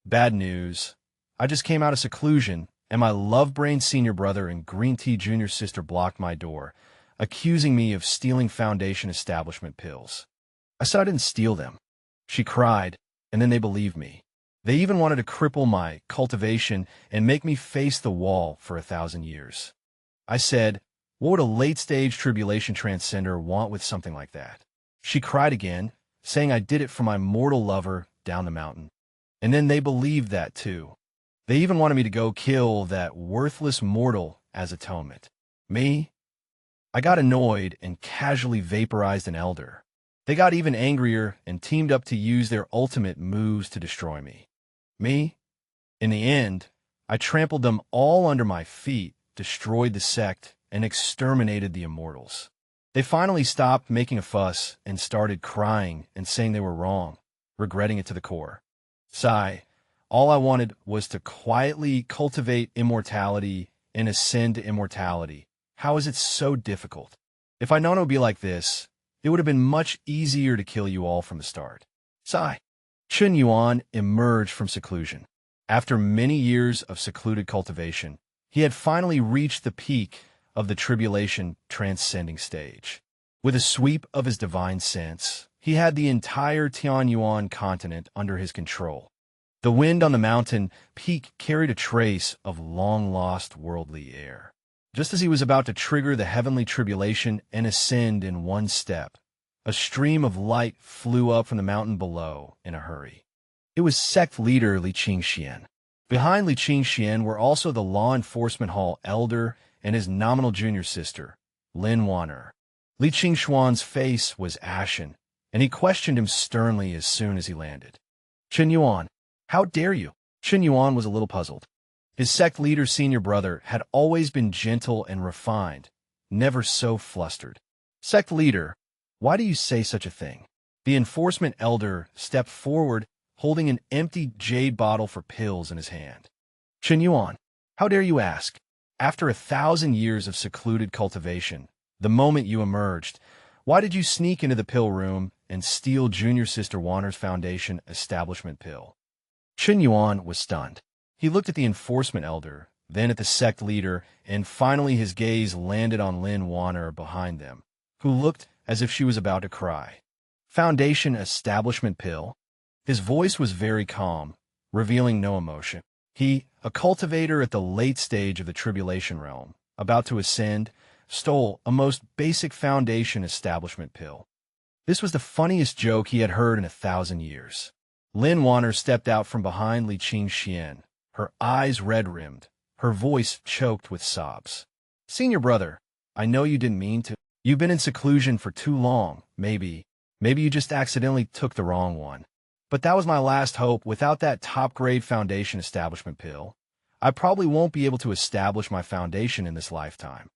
Bad news. I just came out of seclusion, and my love-brain senior brother and green tea junior sister blocked my door, accusing me of stealing Foundation establishment pills. I said I didn't steal them. She cried, and then they believed me. They even wanted to cripple my cultivation and make me face the wall for 1,000 years. I said, what would a late-stage tribulation transcender want with something like that? She cried again, saying I did it for my mortal lover down the mountain. And then they believed that too. They even wanted me to go kill that worthless mortal as atonement. Me? I got annoyed and casually vaporized an elder. They got even angrier and teamed up to use their ultimate moves to destroy me. Me? In the end, I trampled them all under my feet, destroyed the sect, and exterminated the Immortals. They finally stopped making a fuss and started crying and saying they were wrong, regretting it to the core. Sigh. All I wanted was to quietly cultivate immortality and ascend to immortality. How is it so difficult? If I'd known it would be like this, it would have been much easier to kill you all from the start. Sigh. Shun Yuan emerged from seclusion. After many years of secluded cultivation, he had finally reached the peak of the tribulation transcending stage. With a sweep of his divine sense, he had the entire Tianyuan continent under his control. The wind on the mountain peak carried a trace of long-lost worldly air. Just as he was about to trigger the heavenly tribulation and ascend in one step, a stream of light flew up from the mountain below in a hurry. It was sect leader Chien. Behind Chien were also the law enforcement hall elder and his nominal junior sister, Lin Waner. Chuan's face was ashen, and he questioned him sternly as soon as he landed. Shun Yuan, how dare you? Shun Yuan was a little puzzled. His sect leader's senior brother had always been gentle and refined, never so flustered. Sect leader, why do you say such a thing? The enforcement elder stepped forward, holding an empty jade bottle for pills in his hand. Shun Yuan, how dare you ask? After 1,000 years of secluded cultivation, the moment you emerged, why did you sneak into the pill room and steal junior sister Waner's Foundation establishment pill? Shun Yuan was stunned. He looked at the enforcement elder, then at the sect leader, and finally his gaze landed on Lin Waner behind them, who looked as if she was about to cry. Foundation establishment pill? His voice was very calm, revealing no emotion. He, a cultivator at the late stage of the tribulation realm, about to ascend, stole a most basic Foundation establishment pill. This was the funniest joke he had heard in 1,000 years. Lin Waner stepped out from behind Chien, her eyes red-rimmed, her voice choked with sobs. Senior brother, I know you didn't mean to. You've been in seclusion for too long, maybe you just accidentally took the wrong one. But that was my last hope. Without that top-grade Foundation establishment pill, I probably won't be able to establish my Foundation in this lifetime.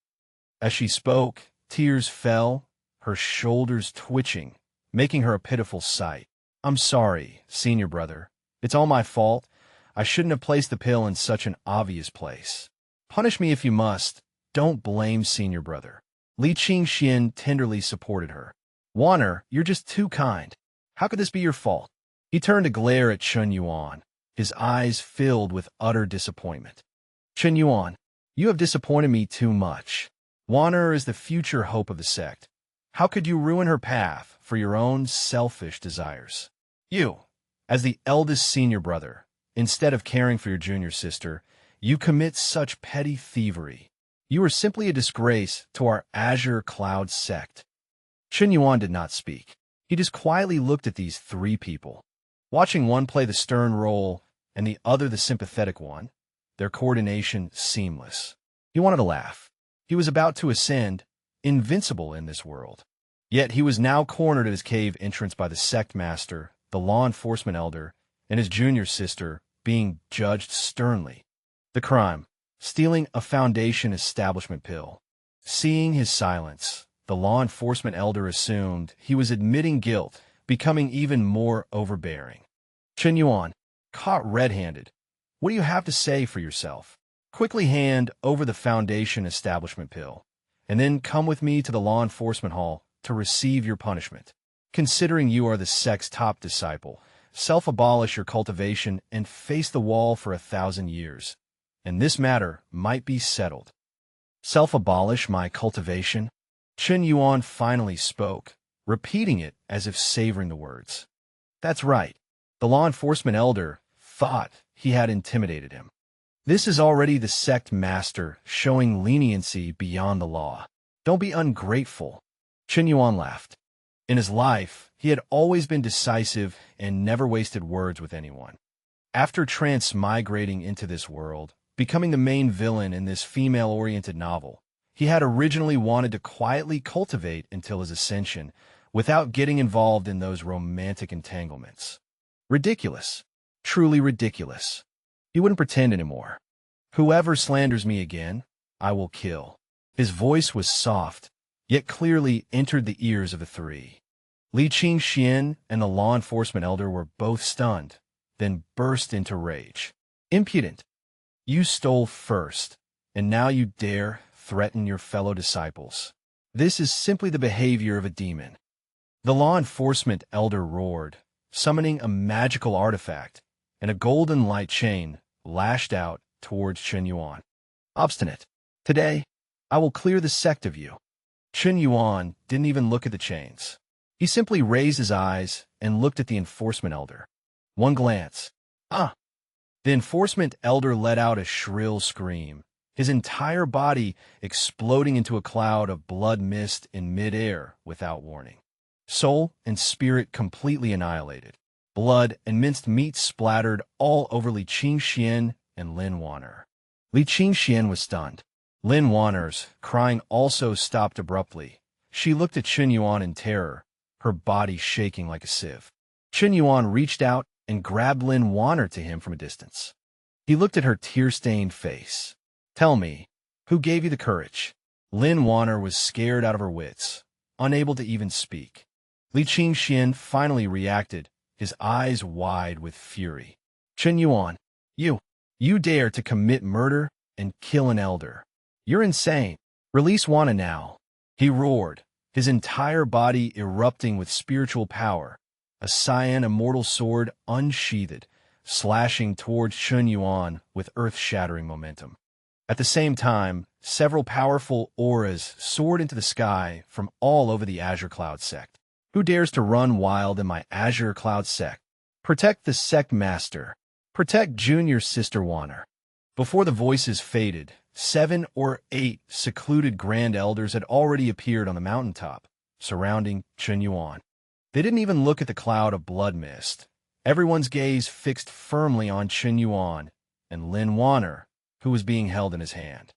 As she spoke, tears fell, her shoulders twitching, making her a pitiful sight. I'm sorry, senior brother. It's all my fault. I shouldn't have placed the pill in such an obvious place. Punish me if you must. Don't blame senior brother. Chien tenderly supported her. Waner, you're just too kind. How could this be your fault? He turned to glare at Shun Yuan, his eyes filled with utter disappointment. Shun Yuan, you have disappointed me too much. Waner is the future hope of the sect. How could you ruin her path for your own selfish desires? You, as the eldest senior brother, instead of caring for your junior sister, you commit such petty thievery. You are simply a disgrace to our Azure Cloud sect. Shun Yuan did not speak. He just quietly looked at these three people. Watching one play the stern role and the other the sympathetic one, their coordination seamless. He wanted to laugh. He was about to ascend, invincible in this world. Yet he was now cornered at his cave entrance by the sect master, the law enforcement elder, and his junior sister, being judged sternly. The crime, stealing a Foundation establishment pill. Seeing his silence, the law enforcement elder assumed he was admitting guilt, becoming even more overbearing. Shun Yuan, caught red-handed, what do you have to say for yourself? Quickly hand over the Foundation establishment pill, and then come with me to the law enforcement hall to receive your punishment. Considering you are the sect's top disciple, self-abolish your cultivation and face the wall for 1,000 years, and this matter might be settled. Self-abolish my cultivation? Shun Yuan finally spoke, repeating it as if savoring the words. That's right. The law enforcement elder thought he had intimidated him. This is already the sect master showing leniency beyond the law. Don't be ungrateful. Shun Yuan laughed. In his life, he had always been decisive and never wasted words with anyone. After transmigrating into this world, becoming the main villain in this female-oriented novel, he had originally wanted to quietly cultivate until his ascension, without getting involved in those romantic entanglements. Ridiculous. Truly ridiculous. He wouldn't pretend anymore. Whoever slanders me again, I will kill. His voice was soft, yet clearly entered the ears of the three. Chien and the law enforcement elder were both stunned, then burst into rage. Impudent! You stole first, and now you dare threaten your fellow disciples. This is simply the behavior of a demon. The law enforcement elder roared, summoning a magical artifact, and a golden light chain lashed out towards Shun Yuan. Obstinate. Today, I will clear the sect of you. Shun Yuan didn't even look at the chains. He simply raised his eyes and looked at the enforcement elder. One glance. Ah! The enforcement elder let out a shrill scream, his entire body exploding into a cloud of blood mist in midair without warning. Soul and spirit completely annihilated. Blood and minced meat splattered all over Li Chien and Lin Waner. Li Chien was stunned. Lin Waner's crying also stopped abruptly. She looked at Shun Yuan in terror, her body shaking like a sieve. Shun Yuan reached out and grabbed Lin Waner to him from a distance. He looked at her tear-stained face. Tell me, who gave you the courage? Lin Waner was scared out of her wits, unable to even speak. Li Chien finally reacted, his eyes wide with fury. Shun Yuan, you dare to commit murder and kill an elder. You're insane. Release Waner now. He roared, his entire body erupting with spiritual power, a cyan immortal sword unsheathed, slashing towards Shun Yuan with earth-shattering momentum. At the same time, several powerful auras soared into the sky from all over the Azure Cloud sect. Who dares to run wild in my Azure Cloud sect? Protect the sect master. Protect junior sister Waner. Before the voices faded, 7 or 8 secluded grand elders had already appeared on the mountaintop, surrounding Shun Yuan. They didn't even look at the cloud of blood mist. Everyone's gaze fixed firmly on Shun Yuan and Lin Waner, who was being held in his hand.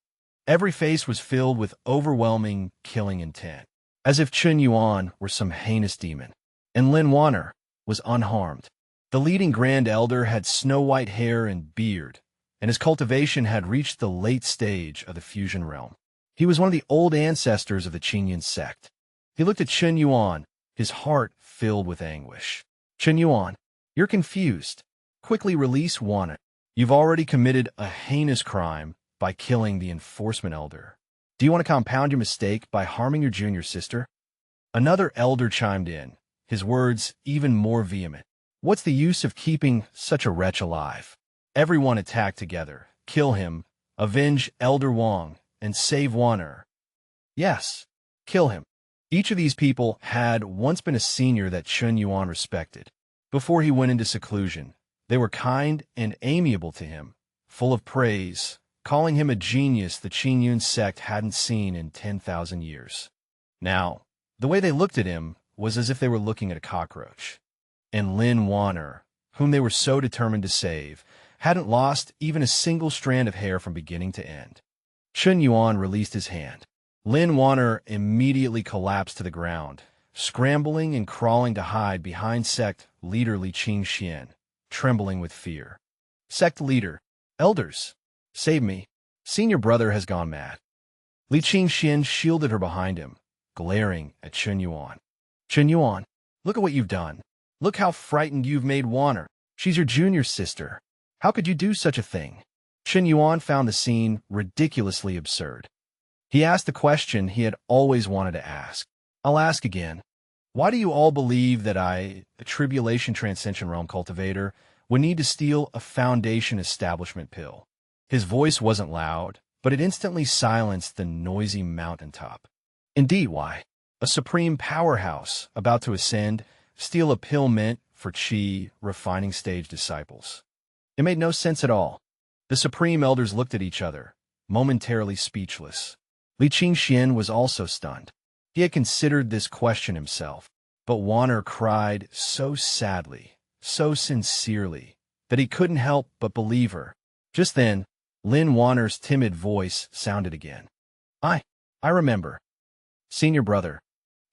Every face was filled with overwhelming, killing intent, as if Shun Yuan were some heinous demon, and Lin Waner was unharmed. The leading grand elder had snow-white hair and beard, and his cultivation had reached the late stage of the fusion realm. He was one of the old ancestors of the Chien sect. He looked at Shun Yuan, his heart filled with anguish. Shun Yuan, you're confused. Quickly release Waner. You've already committed a heinous crime by killing the enforcement elder. Do you want to compound your mistake by harming your junior sister? Another elder chimed in, his words even more vehement. What's the use of keeping such a wretch alive? Everyone attack together, kill him, avenge Elder Wang, and save Waner. Yes, kill him. Each of these people had once been a senior that Shun Yuan respected. Before he went into seclusion, they were kind and amiable to him, full of praise, calling him a genius the Chien sect hadn't seen in 10,000 years. Now, the way they looked at him was as if they were looking at a cockroach. And Lin Waner, whom they were so determined to save, hadn't lost even a single strand of hair from beginning to end. Shun Yuan released his hand. Lin Waner immediately collapsed to the ground, scrambling and crawling to hide behind sect leader Li Chien, trembling with fear. Sect leader, elders, save me. Senior brother has gone mad. Li Chien shielded her behind him, glaring at Shun Yuan. Shun Yuan, look at what you've done. Look how frightened you've made Waner. She's your junior sister. How could you do such a thing? Shun Yuan found the scene ridiculously absurd. He asked the question he had always wanted to ask. I'll ask again. Why do you all believe that I, a tribulation transcension realm cultivator, would need to steal a foundation establishment pill? His voice wasn't loud, but it instantly silenced the noisy mountaintop. Indeed, why? A supreme powerhouse about to ascend, steal a pill meant for Qi refining stage disciples. It made no sense at all. The supreme elders looked at each other, momentarily speechless. Chien was also stunned. He had considered this question himself, but Waner cried so sadly, so sincerely, that he couldn't help but believe her. Just then, Lin Waner's timid voice sounded again. I remember. Senior brother.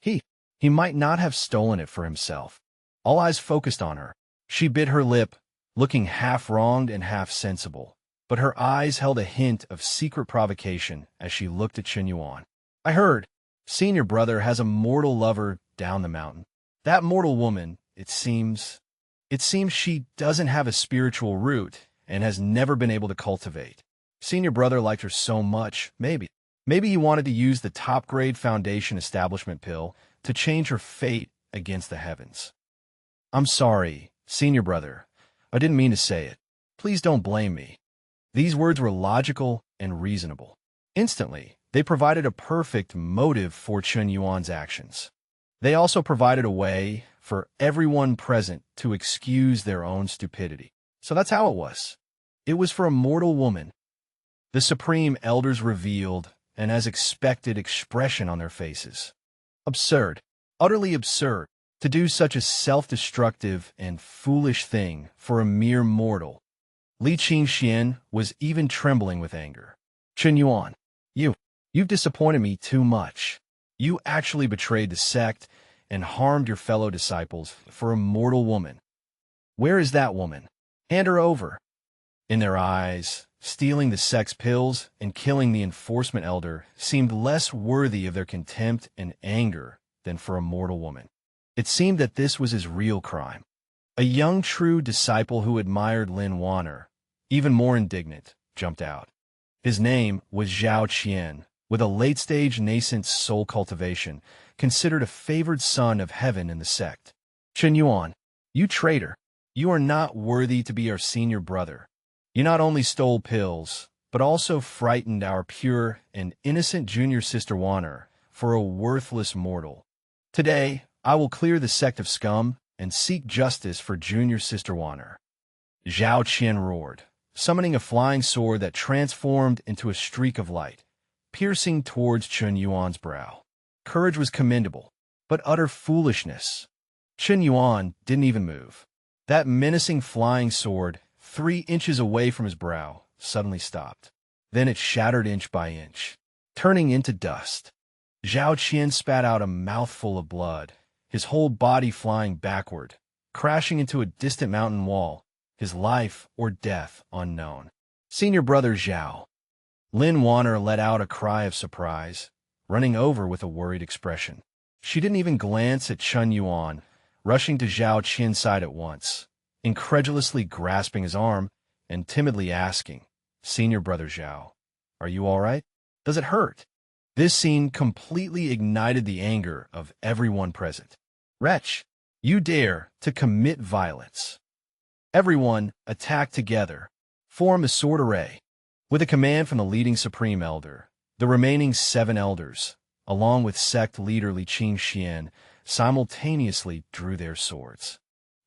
He might not have stolen it for himself. All eyes focused on her. She bit her lip, looking half wronged and half sensible, but her eyes held a hint of secret provocation as she looked at Shun Yuan. I heard. Senior brother has a mortal lover down the mountain. That mortal woman, it seems she doesn't have a spiritual root and has never been able to cultivate. Senior brother liked her so much, maybe he wanted to use the top-grade foundation establishment pill to change her fate against the heavens. I'm sorry, senior brother. I didn't mean to say it. Please don't blame me. These words were logical and reasonable. Instantly, they provided a perfect motive for Shun Yuan's actions. They also provided a way for everyone present to excuse their own stupidity. So that's how it was. It was for a mortal woman. The supreme elders revealed an as expected expression on their faces. Absurd, utterly absurd, to do such a self-destructive and foolish thing for a mere mortal. Chien was even trembling with anger. Shun Yuan, you've disappointed me too much. You actually betrayed the sect and harmed your fellow disciples for a mortal woman. Where is that woman? Hand her over. In their eyes, stealing the sect's pills and killing the enforcement elder seemed less worthy of their contempt and anger than for a mortal woman. It seemed that this was his real crime. A young true disciple who admired Lin Waner, even more indignant, jumped out. His name was Chien, with a late-stage nascent soul cultivation, considered a favored son of heaven in the sect. Shun Yuan, you traitor, you are not worthy to be our senior brother. You not only stole pills, but also frightened our pure and innocent junior sister Waner for a worthless mortal. Today, I will clear the sect of scum and seek justice for junior sister Waner. Chien roared, summoning a flying sword that transformed into a streak of light, piercing towards Shun Yuan's brow. Courage was commendable, but utter foolishness. Shun Yuan didn't even move. That menacing flying sword, 3 inches away from his brow, suddenly stopped. Then it shattered inch by inch, turning into dust. Chien spat out a mouthful of blood, his whole body flying backward, crashing into a distant mountain wall, his life or death unknown. Senior brother Xiao. Lin Waner let out a cry of surprise, running over with a worried expression. She didn't even glance at Shun Yuan, rushing to Chien's side at once, incredulously grasping his arm and timidly asking, Senior brother Xiao, are you all right? Does it hurt? This scene completely ignited the anger of everyone present. Wretch, you dare to commit violence. Everyone, attack together. Form a sword array. With a command from the leading supreme elder, the remaining 7 elders, along with sect leader Chien, simultaneously drew their swords.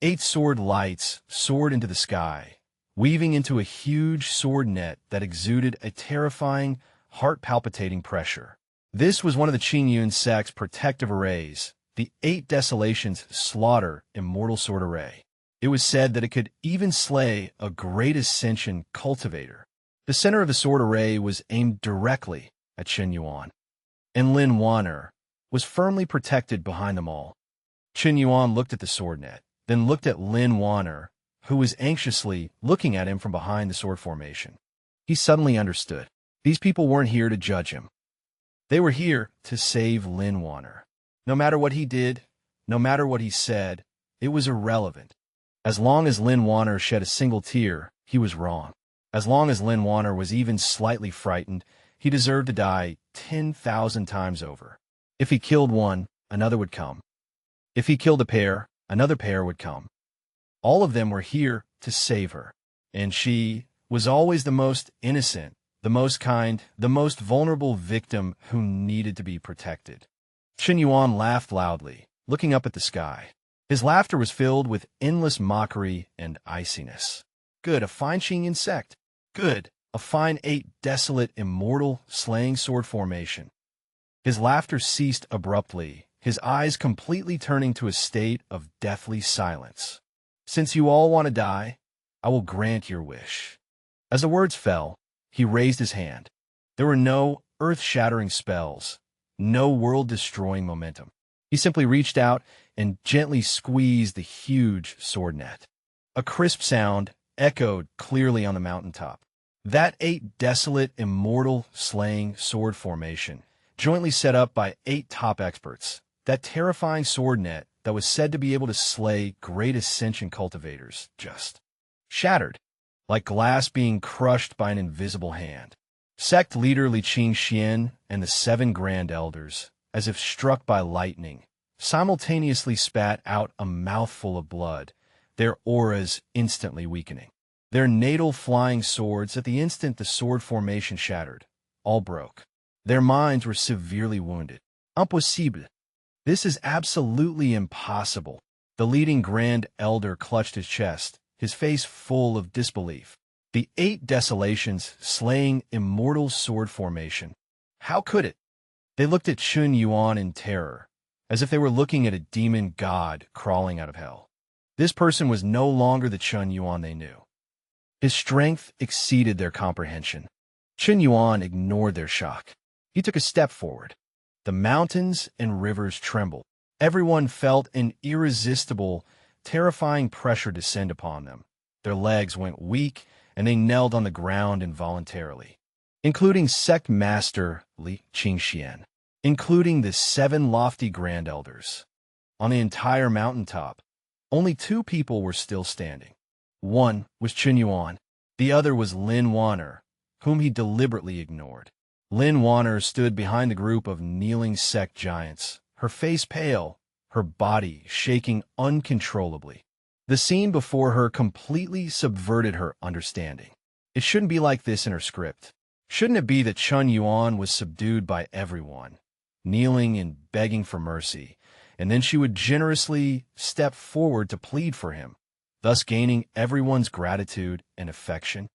8 sword lights soared into the sky, weaving into a huge sword net that exuded a terrifying, heart-palpitating pressure. This was one of the Qingyun sect's protective arrays, the 8 Desolations Slaughter Immortal Sword Array. It was said that it could even slay a great ascension cultivator. The center of the sword array was aimed directly at Shun Yuan, and Lin Waner was firmly protected behind them all. Shun Yuan looked at the sword net, then looked at Lin Waner, who was anxiously looking at him from behind the sword formation. He suddenly understood. These people weren't here to judge him. They were here to save Lin Waner. No matter what he did, no matter what he said, it was irrelevant. As long as Lin Waner shed a single tear, he was wrong. As long as Lin Waner was even slightly frightened, he deserved to die 10,000 times over. If he killed one, another would come. If he killed a pair, another pair would come. All of them were here to save her. And she was always the most innocent, the most kind, the most vulnerable victim who needed to be protected. Shun Yuan laughed loudly, looking up at the sky. His laughter was filled with endless mockery and iciness. Good, a fine Xian sect. Good, a fine 8 desolate, immortal, slaying sword formation. His laughter ceased abruptly, his eyes completely turning to a state of deathly silence. Since you all want to die, I will grant your wish. As the words fell, he raised his hand. There were no earth-shattering spells, no world-destroying momentum. He simply reached out and gently squeezed the huge sword net. A crisp sound echoed clearly on the mountaintop. That 8 desolate, immortal, slaying sword formation, jointly set up by 8 top experts, that terrifying sword net that was said to be able to slay great ascension cultivators, just shattered, like glass being crushed by an invisible hand. Sect leader Li Ching and the 7 Grand Elders, as if struck by lightning, simultaneously spat out a mouthful of blood, their auras instantly weakening. Their natal flying swords, at the instant the sword formation shattered, all broke. Their minds were severely wounded. Impossible. This is absolutely impossible. The leading Grand Elder clutched his chest, his face full of disbelief. The 8 desolations slaying immortal sword formation. How could it? They looked at Shun Yuan in terror, as if they were looking at a demon god crawling out of hell. This person was no longer the Shun Yuan they knew. His strength exceeded their comprehension. Shun Yuan ignored their shock. He took a step forward. The mountains and rivers trembled. Everyone felt an irresistible, terrifying pressure descend upon them. Their legs went weak, and they knelt on the ground involuntarily, including Sect Master Li Ching, including the 7 lofty Grand Elders. On the entire mountaintop, only 2 people were still standing. One was Shun Yuan. The other was Lin Waner, whom he deliberately ignored. Lin Waner stood behind the group of kneeling sect giants, her face pale, her body shaking uncontrollably. The scene before her completely subverted her understanding. It shouldn't be like this in her script. Shouldn't it be that Shun Yuan was subdued by everyone, kneeling and begging for mercy, and then she would generously step forward to plead for him, thus gaining everyone's gratitude and affection?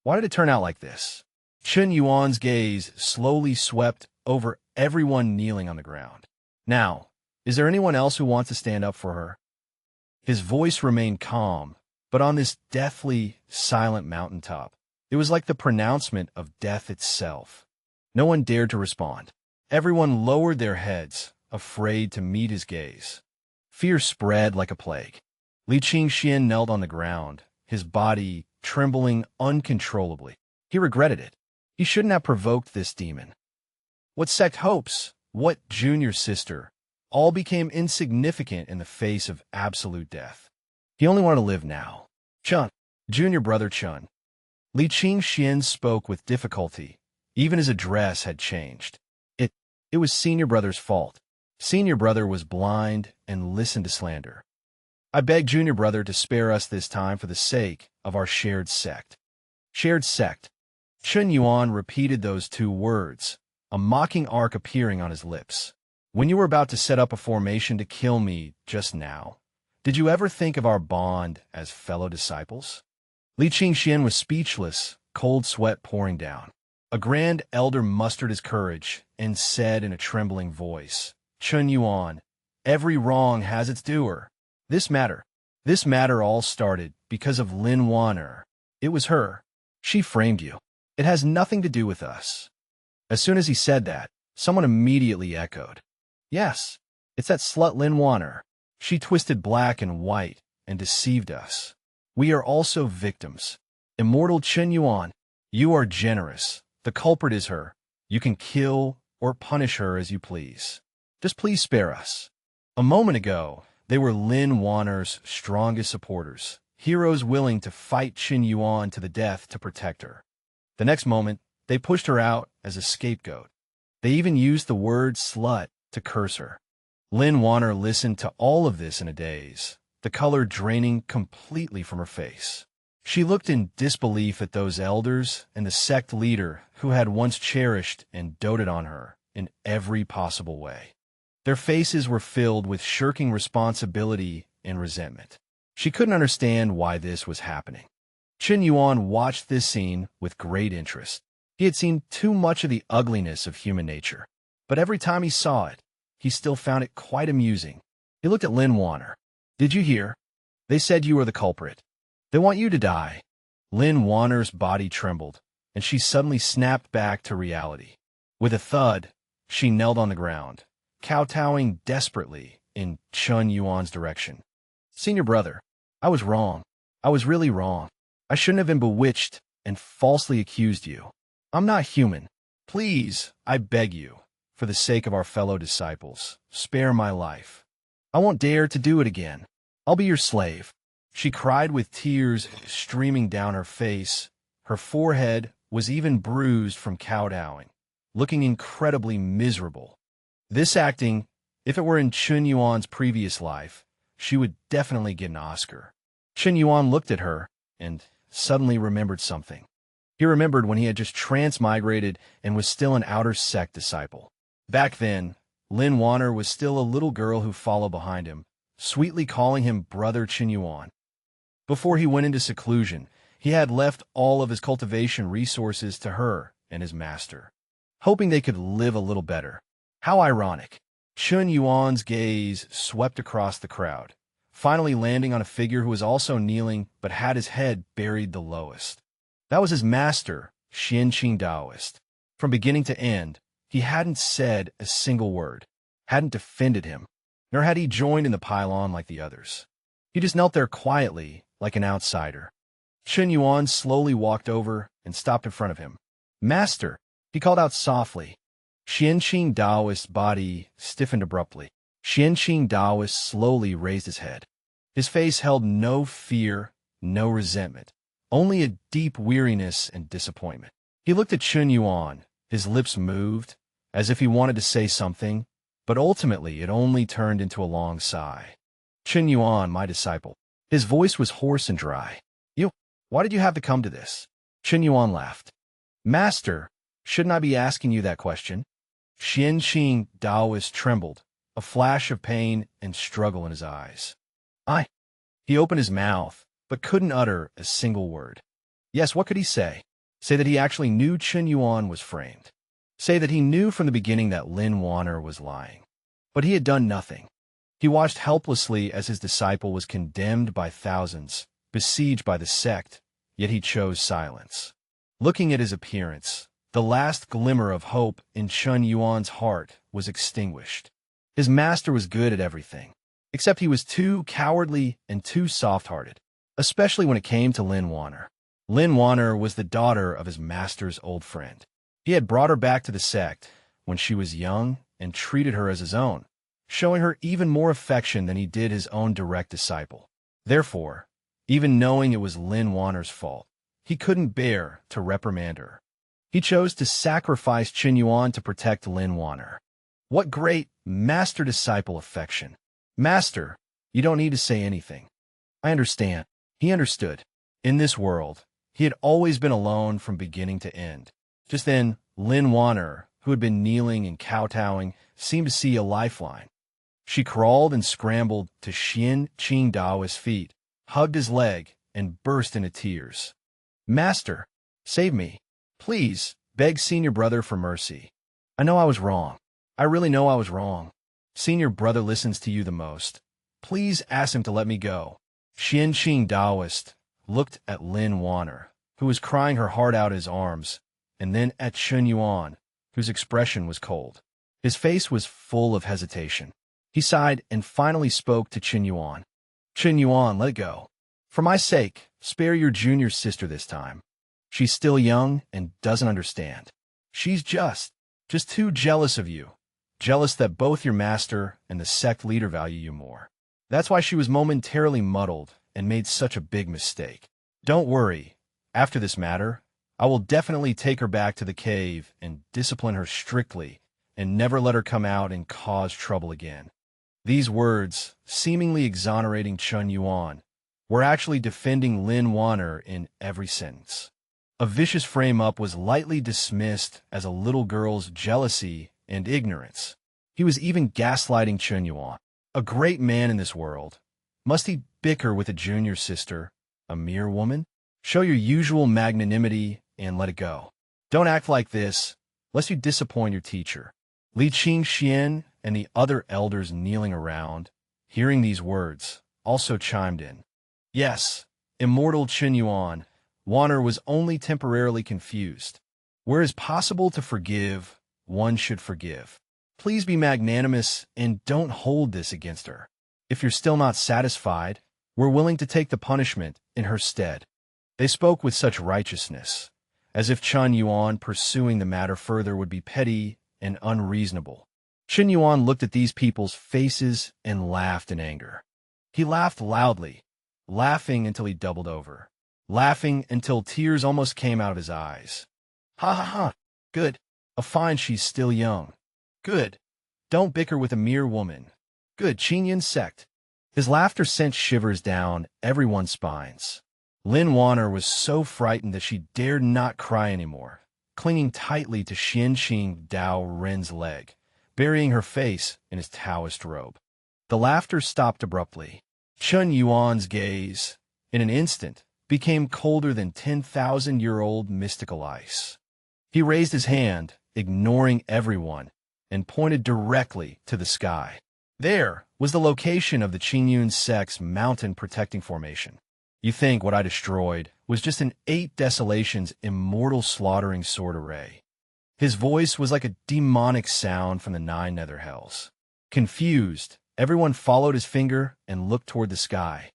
Why did it turn out like this? Shun Yuan's gaze slowly swept over everyone kneeling on the ground. Now, is there anyone else who wants to stand up for her? His voice remained calm, but on this deathly, silent mountaintop, it was like the pronouncement of death itself. No one dared to respond. Everyone lowered their heads, afraid to meet his gaze. Fear spread like a plague. Li Ching knelt on the ground, his body trembling uncontrollably. He regretted it. He shouldn't have provoked this demon. What sect hopes, what junior sister, all became insignificant in the face of absolute death. He only wanted to live now. Chun, junior brother Chun. Li Ching spoke with difficulty. Even his address had changed. It was senior brother's fault. Senior brother was blind and listened to slander. I beg junior brother to spare us this time for the sake of our shared sect. Shared sect. Shun Yuan repeated those 2 words, a mocking arc appearing on his lips. When you were about to set up a formation to kill me just now, did you ever think of our bond as fellow disciples? Li Ching was speechless, cold sweat pouring down. A Grand Elder mustered his courage and said in a trembling voice, Shun Yuan, every wrong has its doer. This matter all started because of Lin Waner. It was her. She framed you. It has nothing to do with us. As soon as he said that, someone immediately echoed. Yes, it's that slut Lin Waner. She twisted black and white and deceived us. We are also victims. Immortal Shun Yuan, you are generous. The culprit is her. You can kill or punish her as you please. Just please spare us. A moment ago, they were Lin Waner's strongest supporters, heroes willing to fight Shun Yuan to the death to protect her. The next moment, they pushed her out as a scapegoat. They even used the word slut to curse her. Lin Waner listened to all of this in a daze, the color draining completely from her face. She looked in disbelief at those elders and the sect leader who had once cherished and doted on her in every possible way. Their faces were filled with shirking responsibility and resentment. She couldn't understand why this was happening. Shun Yuan watched this scene with great interest. He had seen too much of the ugliness of human nature, but every time he saw it, he still found it quite amusing. He looked at Lin Waner. "Did you hear? They said you were the culprit. They want you to die." Lin Waner's body trembled, and she suddenly snapped back to reality. With a thud, she knelt on the ground, kowtowing desperately in Shun Yuan's direction. "Senior brother, I was wrong. I was really wrong. I shouldn't have been bewitched and falsely accused you. I'm not human. Please, I beg you, for the sake of our fellow disciples, spare my life. I won't dare to do it again. I'll be your slave." She cried with tears streaming down her face. Her forehead was even bruised from kowtowing, looking incredibly miserable. This acting, if it were in Shun Yuan's previous life, she would definitely get an Oscar. Shun Yuan looked at her and suddenly remembered something. He remembered when he had just transmigrated and was still an outer sect disciple. Back then, Lin Waner was still a little girl who followed behind him, sweetly calling him Brother Shun Yuan. Before he went into seclusion, he had left all of his cultivation resources to her and his master, hoping they could live a little better. How ironic. Shun Yuan's gaze swept across the crowd, finally landing on a figure who was also kneeling but had his head buried the lowest. That was his master, Xian Daoist. From beginning to end, he hadn't said a single word, hadn't defended him, nor had he joined in the pile-on like the others. He just knelt there quietly, like an outsider. Shun Yuan slowly walked over and stopped in front of him. "Master," he called out softly. Xian Daoist's body stiffened abruptly. Xian Daoist slowly raised his head. His face held no fear, no resentment, only a deep weariness and disappointment. He looked at Shun Yuan. His lips moved, as if he wanted to say something, but ultimately it only turned into a long sigh. "Shun Yuan, my disciple." His voice was hoarse and dry. Why did you have to come to this?" Shun Yuan laughed. "Master, shouldn't I be asking you that question?" Xian Daoist trembled, a flash of pain and struggle in his eyes. He opened his mouth, but couldn't utter a single word. Yes, what could he say? Say that he actually knew Shun Yuan was framed. Say that he knew from the beginning that Lin Waner was lying. But he had done nothing. He watched helplessly as his disciple was condemned by thousands, besieged by the sect, yet he chose silence. Looking at his appearance, the last glimmer of hope in Shun Yuan's heart was extinguished. His master was good at everything, except he was too cowardly and too soft-hearted, especially when it came to Lin Waner. Lin Waner was the daughter of his master's old friend. He had brought her back to the sect when she was young and treated her as his own, showing her even more affection than he did his own direct disciple. Therefore, even knowing it was Lin Waner's fault, he couldn't bear to reprimand her. He chose to sacrifice Shun Yuan to protect Lin Waner. What great master-disciple affection. "Master, you don't need to say anything. I understand." He understood. In this world, he had always been alone from beginning to end. Just then, Lin Waner, who had been kneeling and kowtowing, seemed to see a lifeline. She crawled and scrambled to Xian Daoist's feet, hugged his leg, and burst into tears. "Master, save me. Please, beg Senior Brother for mercy. I know I was wrong. I really know I was wrong. Senior Brother listens to you the most. Please ask him to let me go." Xian Daoist looked at Lin Waner, who was crying her heart out in his arms, and then at Shun Yuan, whose expression was cold. His face was full of hesitation. He sighed and finally spoke to Shun Yuan. "Shun Yuan, let it go. For my sake, spare your junior sister this time. She's still young and doesn't understand. She's just too jealous of you. Jealous that both your master and the sect leader value you more. That's why she was momentarily muddled and made such a big mistake. Don't worry. After this matter, I will definitely take her back to the cave and discipline her strictly and never let her come out and cause trouble again." These words, seemingly exonerating Shun Yuan, were actually defending Lin Waner in every sentence. A vicious frame-up was lightly dismissed as a little girl's jealousy and ignorance. He was even gaslighting Shun Yuan. A great man in this world. Must he bicker with a junior sister, a mere woman? Show your usual magnanimity and let it go. Don't act like this, lest you disappoint your teacher. Li Chien and the other elders kneeling around, hearing these words, also chimed in. Yes, Immortal Shun Yuan, Waner was only temporarily confused. Where it is possible to forgive, one should forgive. Please be magnanimous and don't hold this against her. If you're still not satisfied, we're willing to take the punishment in her stead. They spoke with such righteousness, as if Shun Yuan pursuing the matter further would be petty and unreasonable. Shun Yuan looked at these people's faces and laughed in anger. He laughed loudly, laughing until he doubled over, laughing until tears almost came out of his eyes. Ha ha ha, good. A fine she's still young. Good. Don't bicker with a mere woman. Good, Chien sect. His laughter sent shivers down everyone's spines. Lin Waner was so frightened that she dared not cry anymore, clinging tightly to Xian Dao Ren's leg, burying her face in his Taoist robe. The laughter stopped abruptly. Shun Yuan's gaze, in an instant, became colder than 10,000-year-old mystical ice. He raised his hand, ignoring everyone, and pointed directly to the sky. There was the location of the Chien sect's mountain protecting formation. You think what I destroyed was just an 8 desolations immortal slaughtering sword array. His voice was like a demonic sound from the 9 nether hells. Confused, everyone followed his finger and looked toward the sky.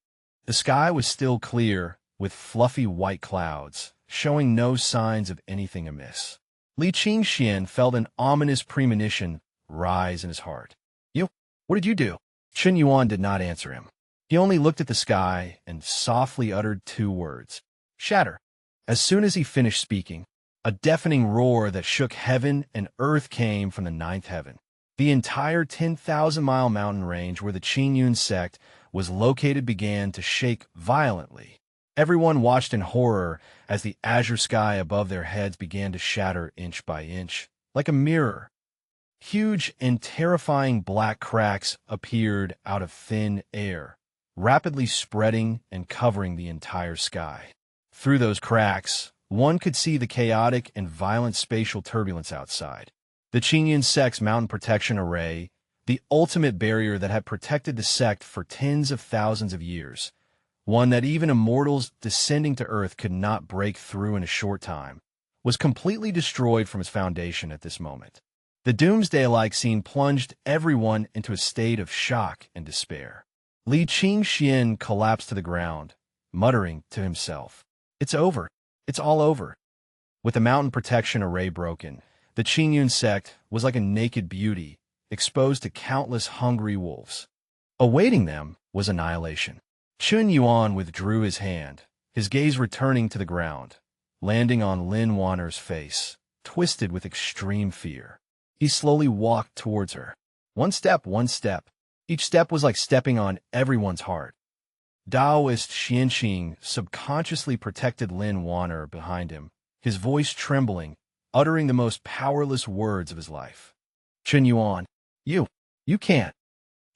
The sky was still clear, with fluffy white clouds, showing no signs of anything amiss. Li Chien felt an ominous premonition rise in his heart. You? What did you do? Shun Yuan did not answer him. He only looked at the sky and softly uttered 2 words. Shatter. As soon as he finished speaking, a deafening roar that shook heaven and earth came from the 9th heaven. The entire 10,000-mile mountain range where the Chien sect was located began to shake violently. Everyone watched in horror as the azure sky above their heads began to shatter inch by inch, like a mirror. Huge and terrifying black cracks appeared out of thin air, rapidly spreading and covering the entire sky. Through those cracks, one could see the chaotic and violent spatial turbulence outside. The Chien sect's mountain protection array, the ultimate barrier that had protected the sect for tens of thousands of years, one that even immortals descending to Earth could not break through in a short time, was completely destroyed from its foundation at this moment. The doomsday-like scene plunged everyone into a state of shock and despair. Li Chien collapsed to the ground, muttering to himself, "It's over. It's all over." With the mountain protection array broken, the Chien sect was like a naked beauty, exposed to countless hungry wolves. Awaiting them was annihilation. Shun Yuan withdrew his hand, his gaze returning to the ground, landing on Lin Waner's face, twisted with extreme fear. He slowly walked towards her. One step. Each step was like stepping on everyone's heart. Taoist Xian subconsciously protected Lin Waner behind him, his voice trembling, uttering the most powerless words of his life. Shun Yuan, you can't.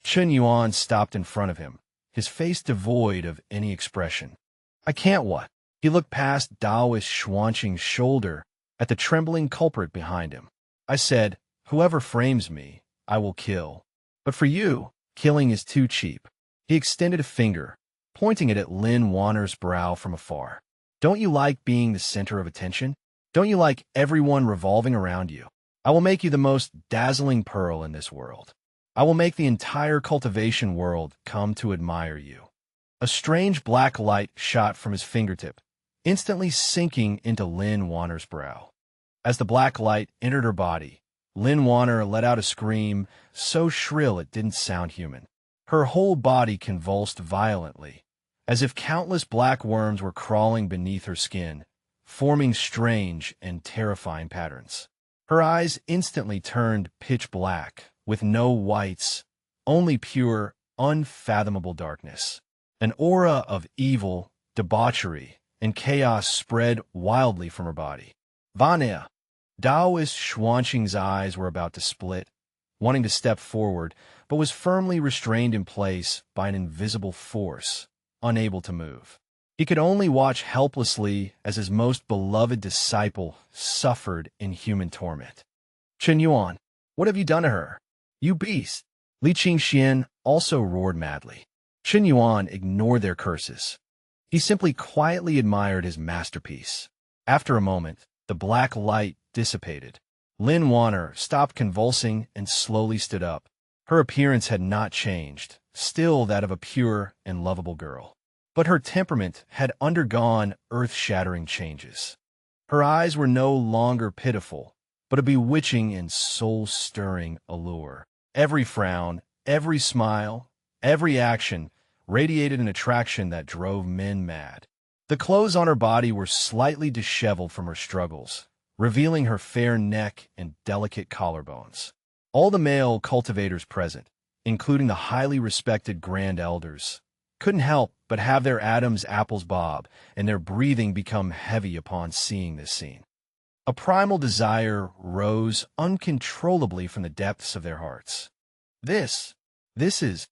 Shun Yuan stopped in front of him, his face devoid of any expression. I can't what? He looked past Taoist Xuanqing's shoulder at the trembling culprit behind him. I said, whoever frames me, I will kill. But for you, killing is too cheap. He extended a finger, pointing it at Lin Waner's brow from afar. Don't you like being the center of attention? Don't you like everyone revolving around you? I will make you the most dazzling pearl in this world. I will make the entire cultivation world come to admire you. A strange black light shot from his fingertip, instantly sinking into Lin Waner's brow. As the black light entered her body, Lin Waner let out a scream so shrill it didn't sound human. Her whole body convulsed violently, as if countless black worms were crawling beneath her skin, forming strange and terrifying patterns. Her eyes instantly turned pitch black, with no whites, only pure, unfathomable darkness. An aura of evil, debauchery, and chaos spread wildly from her body. Waner. Taoist Xuanqing's eyes were about to split, wanting to step forward, but was firmly restrained in place by an invisible force, unable to move. He could only watch helplessly as his most beloved disciple suffered in human torment. Shun Yuan, what have you done to her? You beast! Li Chien also roared madly. Shun Yuan ignored their curses. He simply quietly admired his masterpiece. After a moment, the black light dissipated. Lin Waner stopped convulsing and slowly stood up. Her appearance had not changed, still that of a pure and lovable girl. But her temperament had undergone earth-shattering changes. Her eyes were no longer pitiful, but a bewitching and soul-stirring allure. Every frown, every smile, every action radiated an attraction that drove men mad. The clothes on her body were slightly disheveled from her struggles, revealing her fair neck and delicate collarbones. All the male cultivators present, including the highly respected Grand Elders, couldn't help but have their Adam's apples bob and their breathing become heavy upon seeing this scene. A primal desire rose uncontrollably from the depths of their hearts. This is...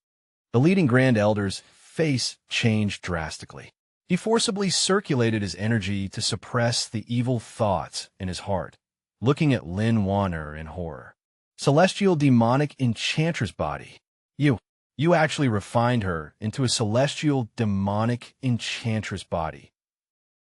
The leading Grand Elder's face changed drastically. He forcibly circulated his energy to suppress the evil thoughts in his heart, looking at Lin Waner in horror. Celestial demonic enchantress body. You actually refined her into a celestial demonic enchantress body.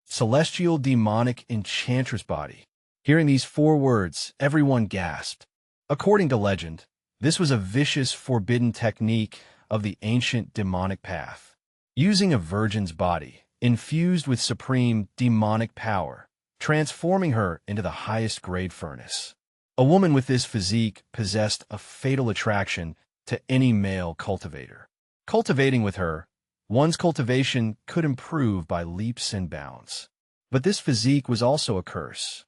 Celestial demonic enchantress body. Hearing these 4 words, everyone gasped. According to legend, this was a vicious, forbidden technique of the ancient demonic path. Using a virgin's body, infused with supreme demonic power, transforming her into the highest grade furnace. A woman with this physique possessed a fatal attraction to any male cultivator. Cultivating with her, one's cultivation could improve by leaps and bounds. But this physique was also a curse.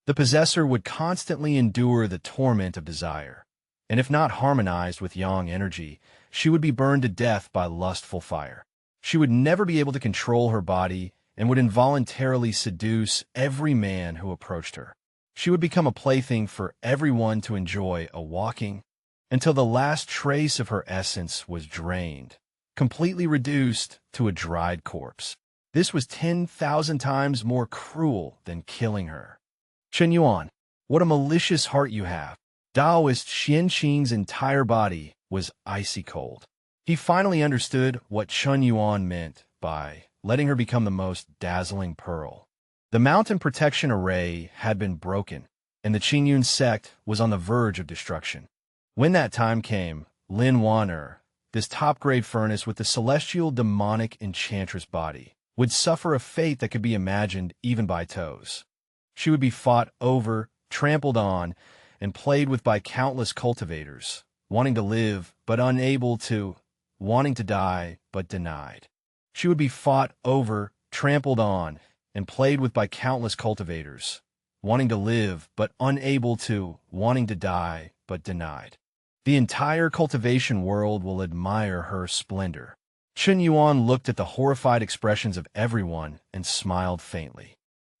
The possessor would constantly endure the torment of desire, and if not harmonized with yang energy, she would be burned to death by lustful fire. She would never be able to control her body and would involuntarily seduce every man who approached her. She would become a plaything for everyone to enjoy a walking, until the last trace of her essence was drained, completely reduced to a dried corpse. This was 10,000 times more cruel than killing her. Shun Yuan, what a malicious heart you have. Taoist Xianqing's entire body was icy cold. He finally understood what Shun Yuan meant by letting her become the most dazzling pearl. The mountain protection array had been broken, and the Qin Yun sect was on the verge of destruction. When that time came, Lin Waner, this top-grade furnace with the celestial demonic enchantress body, would suffer a fate that could be imagined even by toes. She would be fought over, trampled on, and played with by countless cultivators, wanting to live but unable to, wanting to die but denied. She would be fought over, trampled on, and played with by countless cultivators, wanting to live but unable to, wanting to die but denied. The entire cultivation world will admire her splendor. Shun Yuan looked at the horrified expressions of everyone and smiled faintly.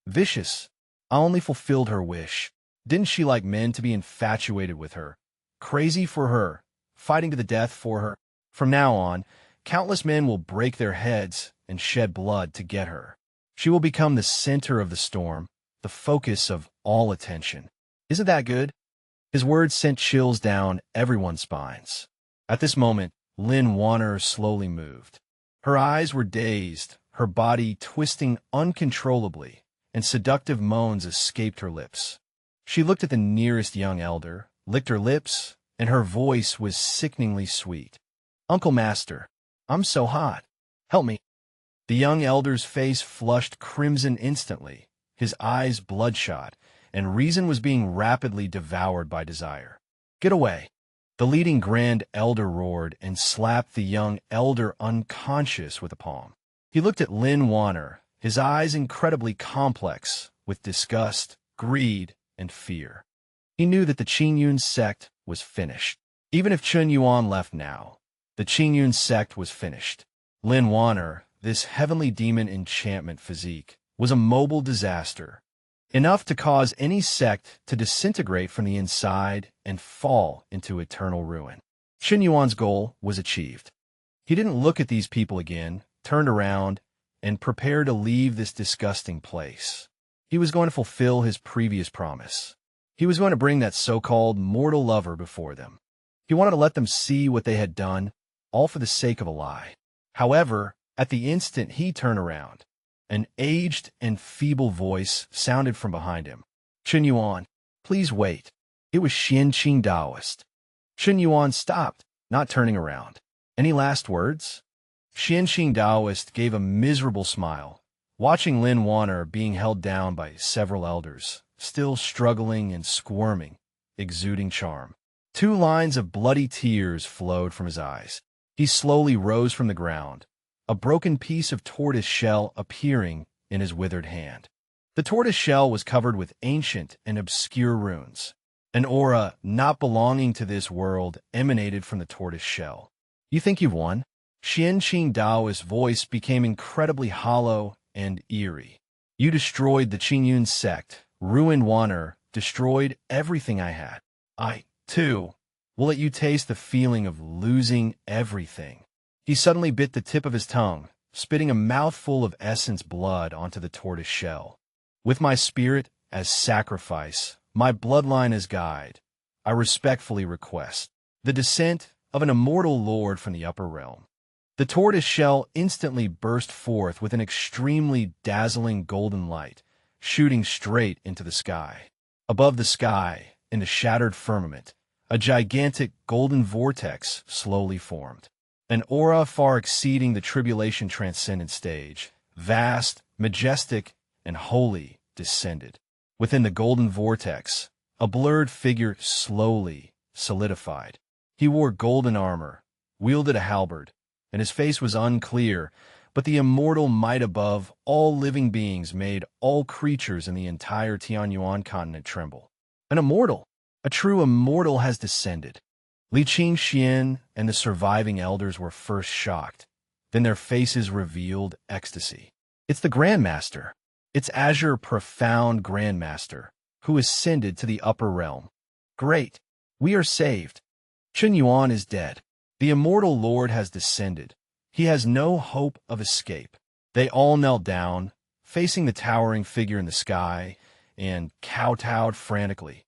Vicious. I only fulfilled her wish. Didn't she like men to be infatuated with her, crazy for her, fighting to the death for her? From now on, countless men will break their heads and shed blood to get her. She will become the center of the storm, the focus of all attention. Isn't that good? His words sent chills down everyone's spines. At this moment, Lin Waner slowly moved. Her eyes were dazed, her body twisting uncontrollably, and seductive moans escaped her lips. She looked at the nearest young elder, licked her lips, and her voice was sickeningly sweet. Uncle Master, I'm so hot. Help me. The young elder's face flushed crimson instantly, his eyes bloodshot, and reason was being rapidly devoured by desire. Get away. The leading Grand Elder roared and slapped the young elder unconscious with a palm. He looked at Lin Waner, his eyes incredibly complex with disgust, greed, and fear. He knew that the Qin Yun sect was finished. Even if Shun Yuan left now, The Xiao Yuan sect was finished. Lin Waner, this heavenly demon enchantment physique, was a mobile disaster, enough to cause any sect to disintegrate from the inside and fall into eternal ruin. Shun Yuan's goal was achieved. He didn't look at these people again, turned around, and prepared to leave this disgusting place. He was going to fulfill his previous promise. He was going to bring that so-called mortal lover before them. He wanted to let them see what they had done, all for the sake of a lie. However, at the instant he turned around, an aged and feeble voice sounded from behind him. Shun Yuan, please wait. It was Xian Qing Daoist. Shun Yuan stopped, not turning around. Any last words? Xian Qing Daoist gave a miserable smile, watching Lin Waner being held down by several elders, still struggling and squirming, exuding charm. 2 lines of bloody tears flowed from his eyes. He slowly rose from the ground, a broken piece of tortoise shell appearing in his withered hand. The tortoise shell was covered with ancient and obscure runes. An aura not belonging to this world emanated from the tortoise shell. You think you've won? Xian Qing Dao's voice became incredibly hollow and eerie. You destroyed the Xiao Yuan sect, ruined Waner, destroyed everything I had. I, too, will let you taste the feeling of losing everything. He suddenly bit the tip of his tongue, spitting a mouthful of essence blood onto the tortoise shell. With my spirit as sacrifice, my bloodline as guide, I respectfully request the descent of an immortal lord from the upper realm. The tortoise shell instantly burst forth with an extremely dazzling golden light, shooting straight into the sky. Above the sky, in the shattered firmament, a gigantic golden vortex slowly formed. An aura far exceeding the tribulation transcendent stage, vast, majestic, and holy, descended. Within the golden vortex, a blurred figure slowly solidified. He wore golden armor, wielded a halberd, and his face was unclear, but the immortal might above all living beings made all creatures in the entire Tianyuan continent tremble. An immortal, a true immortal has descended. Li Qing Chien and the surviving elders were first shocked, then their faces revealed ecstasy. It's the Grandmaster. It's Azure Profound Grandmaster, who ascended to the upper realm. Great. We are saved. Shun Yuan is dead. The immortal lord has descended. He has no hope of escape. They all knelt down, facing the towering figure in the sky, and kowtowed frantically.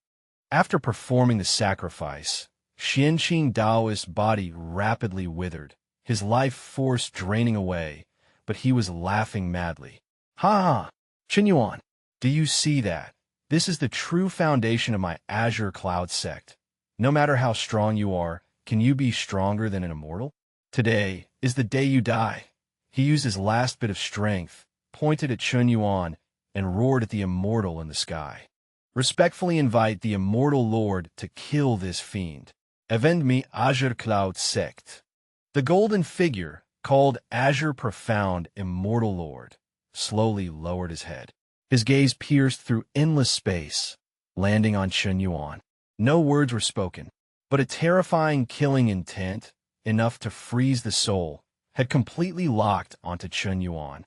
After performing the sacrifice, Xian Qing Daoist's body rapidly withered, his life force draining away, but he was laughing madly. Ha ha! Shun Yuan, do you see that? This is the true foundation of my Azure Cloud sect. No matter how strong you are, can you be stronger than an immortal? Today is the day you die. He used his last bit of strength, pointed at Shun Yuan, and roared at the immortal in the sky. Respectfully invite the immortal lord to kill this fiend. Avend me Azure Cloud sect. The golden figure, called Azure Profound Immortal Lord, slowly lowered his head. His gaze pierced through endless space, landing on Shun Yuan. No words were spoken, but a terrifying killing intent, enough to freeze the soul, had completely locked onto Shun Yuan.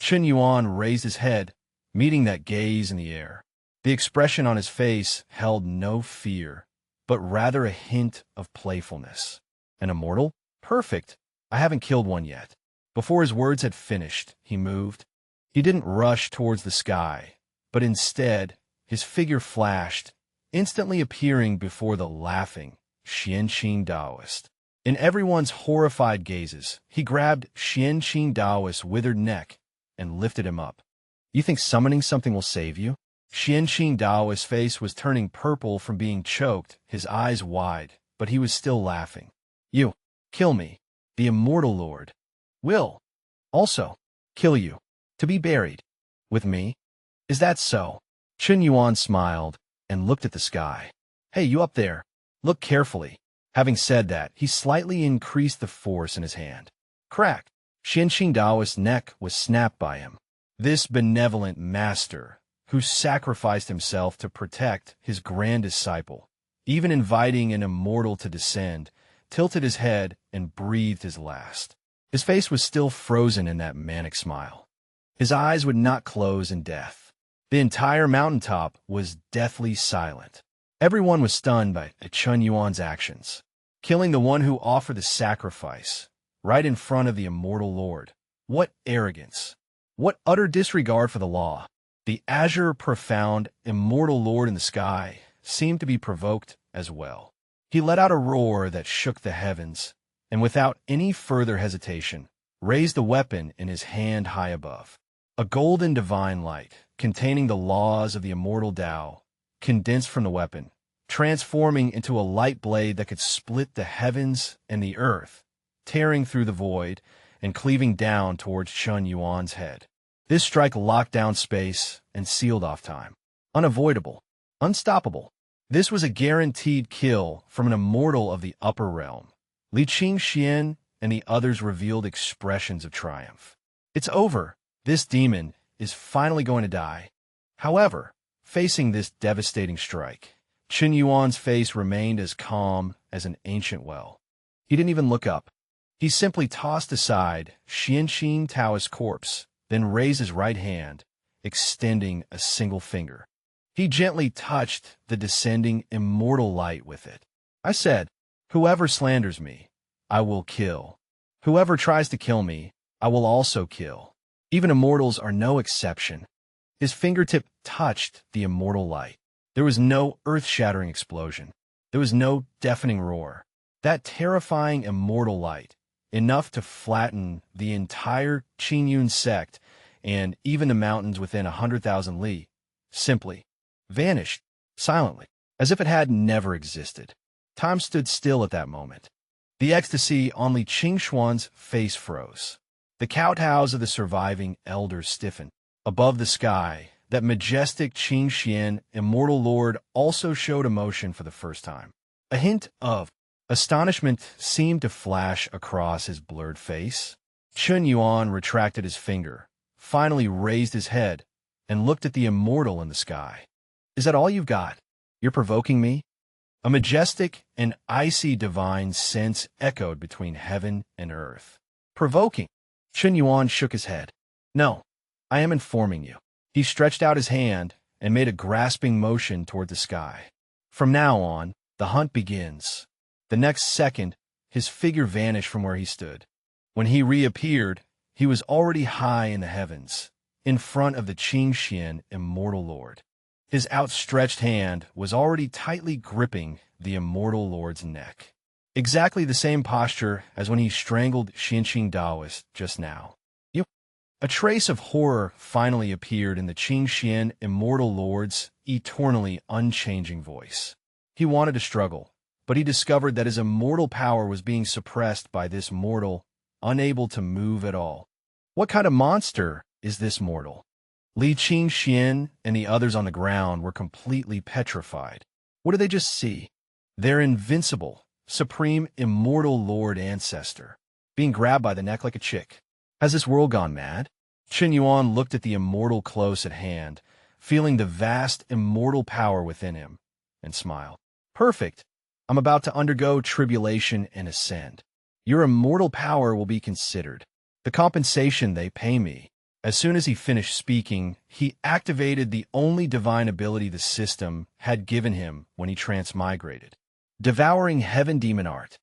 Shun Yuan raised his head, meeting that gaze in the air. The expression on his face held no fear, but rather a hint of playfulness. An immortal? Perfect. I haven't killed one yet. Before his words had finished, he moved. He didn't rush towards the sky, but instead, his figure flashed, instantly appearing before the laughing Xian Qing Daoist. In everyone's horrified gazes, he grabbed Xian Qing Daoist's withered neck and lifted him up. You think summoning something will save you? Xian Qing Daoist's face was turning purple from being choked, his eyes wide, but he was still laughing. You, kill me. The Immortal Lord will also kill you, to be buried with me. Is that so? Shun Yuan smiled and looked at the sky. Hey, you up there, look carefully. Having said that, he slightly increased the force in his hand. Crack! Xian Qing Daoist's neck was snapped by him. This benevolent master, who sacrificed himself to protect his grand disciple, even inviting an immortal to descend, tilted his head, and breathed his last. His face was still frozen in that manic smile. His eyes would not close in death. The entire mountaintop was deathly silent. Everyone was stunned by Shun Yuan's actions, killing the one who offered the sacrifice, right in front of the Immortal Lord. What arrogance! What utter disregard for the law! The azure, profound, Immortal Lord in the sky seemed to be provoked as well. He let out a roar that shook the heavens, and without any further hesitation, raised the weapon in his hand high above. A golden divine light, containing the laws of the immortal Tao, condensed from the weapon, transforming into a light blade that could split the heavens and the earth, tearing through the void and cleaving down towards Shun Yuan's head. This strike locked down space and sealed off time. Unavoidable. Unstoppable. This was a guaranteed kill from an immortal of the upper realm. Chien and the others revealed expressions of triumph. It's over. This demon is finally going to die. However, facing this devastating strike, Shun Yuan's face remained as calm as an ancient well. He didn't even look up. He simply tossed aside Xian Taoist's corpse, then raised his right hand, extending a single finger. He gently touched the descending immortal light with it. I said, "Whoever slanders me, I will kill. Whoever tries to kill me, I will also kill. Even immortals are no exception." His fingertip touched the immortal light. There was no earth-shattering explosion. There was no deafening roar. That terrifying immortal light, enough to flatten the entire Chien Yuan sect and even the mountains within 100,000 li, simply vanished, silently, as if it had never existed. Time stood still at that moment. The ecstasy on Li Qingshuan's face froze. The kowtows of the surviving elders stiffened. Above the sky, that majestic Qing Xian, Immortal Lord, also showed emotion for the first time. A hint of astonishment seemed to flash across his blurred face. Shun Yuan retracted his finger, finally raised his head, and looked at the immortal in the sky. "Is that all you've got? You're provoking me?" A majestic and icy divine sense echoed between heaven and earth. "Provoking?" Shun Yuan shook his head. "No, I am informing you." He stretched out his hand and made a grasping motion toward the sky. "From now on, the hunt begins." The next second, his figure vanished from where he stood. When he reappeared, he was already high in the heavens, in front of the Qing Xian Immortal Lord. His outstretched hand was already tightly gripping the Immortal Lord's neck. Exactly the same posture as when he strangled Xian Taoist just now. A trace of horror finally appeared in the Qing Xian Immortal Lord's eternally unchanging voice. He wanted to struggle, but he discovered that his immortal power was being suppressed by this mortal, unable to move at all. What kind of monster is this mortal? Li Qingshuan and the others on the ground were completely petrified. What did they just see? Their invincible, supreme, immortal lord ancestor, being grabbed by the neck like a chick. Has this world gone mad? Shun Yuan looked at the immortal close at hand, feeling the vast immortal power within him, and smiled. "Perfect. I'm about to undergo tribulation and ascend. Your immortal power will be considered. The compensation they pay me." As soon as he finished speaking, he activated the only divine ability the system had given him when he transmigrated. Devouring Heaven Demon Art.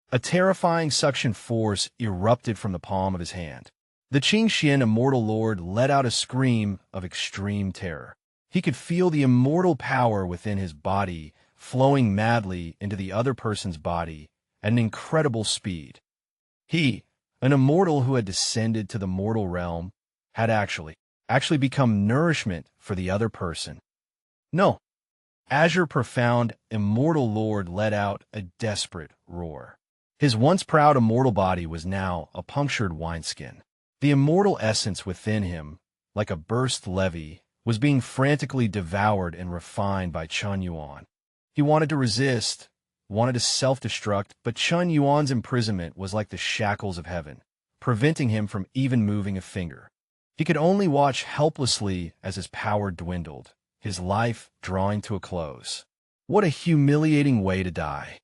A terrifying suction force erupted from the palm of his hand. The Qing Xian Immortal Lord let out a scream of extreme terror. He could feel the immortal power within his body flowing madly into the other person's body at an incredible speed. He, an immortal who had descended to the mortal realm, had actually become nourishment for the other person. No. Azure Profound Immortal Lord let out a desperate roar. His once proud immortal body was now a punctured wineskin. The immortal essence within him, like a burst levee, was being frantically devoured and refined by Shun Yuan. He wanted to resist, wanted to self-destruct, but Shun Yuan's imprisonment was like the shackles of heaven, preventing him from even moving a finger. He could only watch helplessly as his power dwindled, his life drawing to a close. What a humiliating way to die.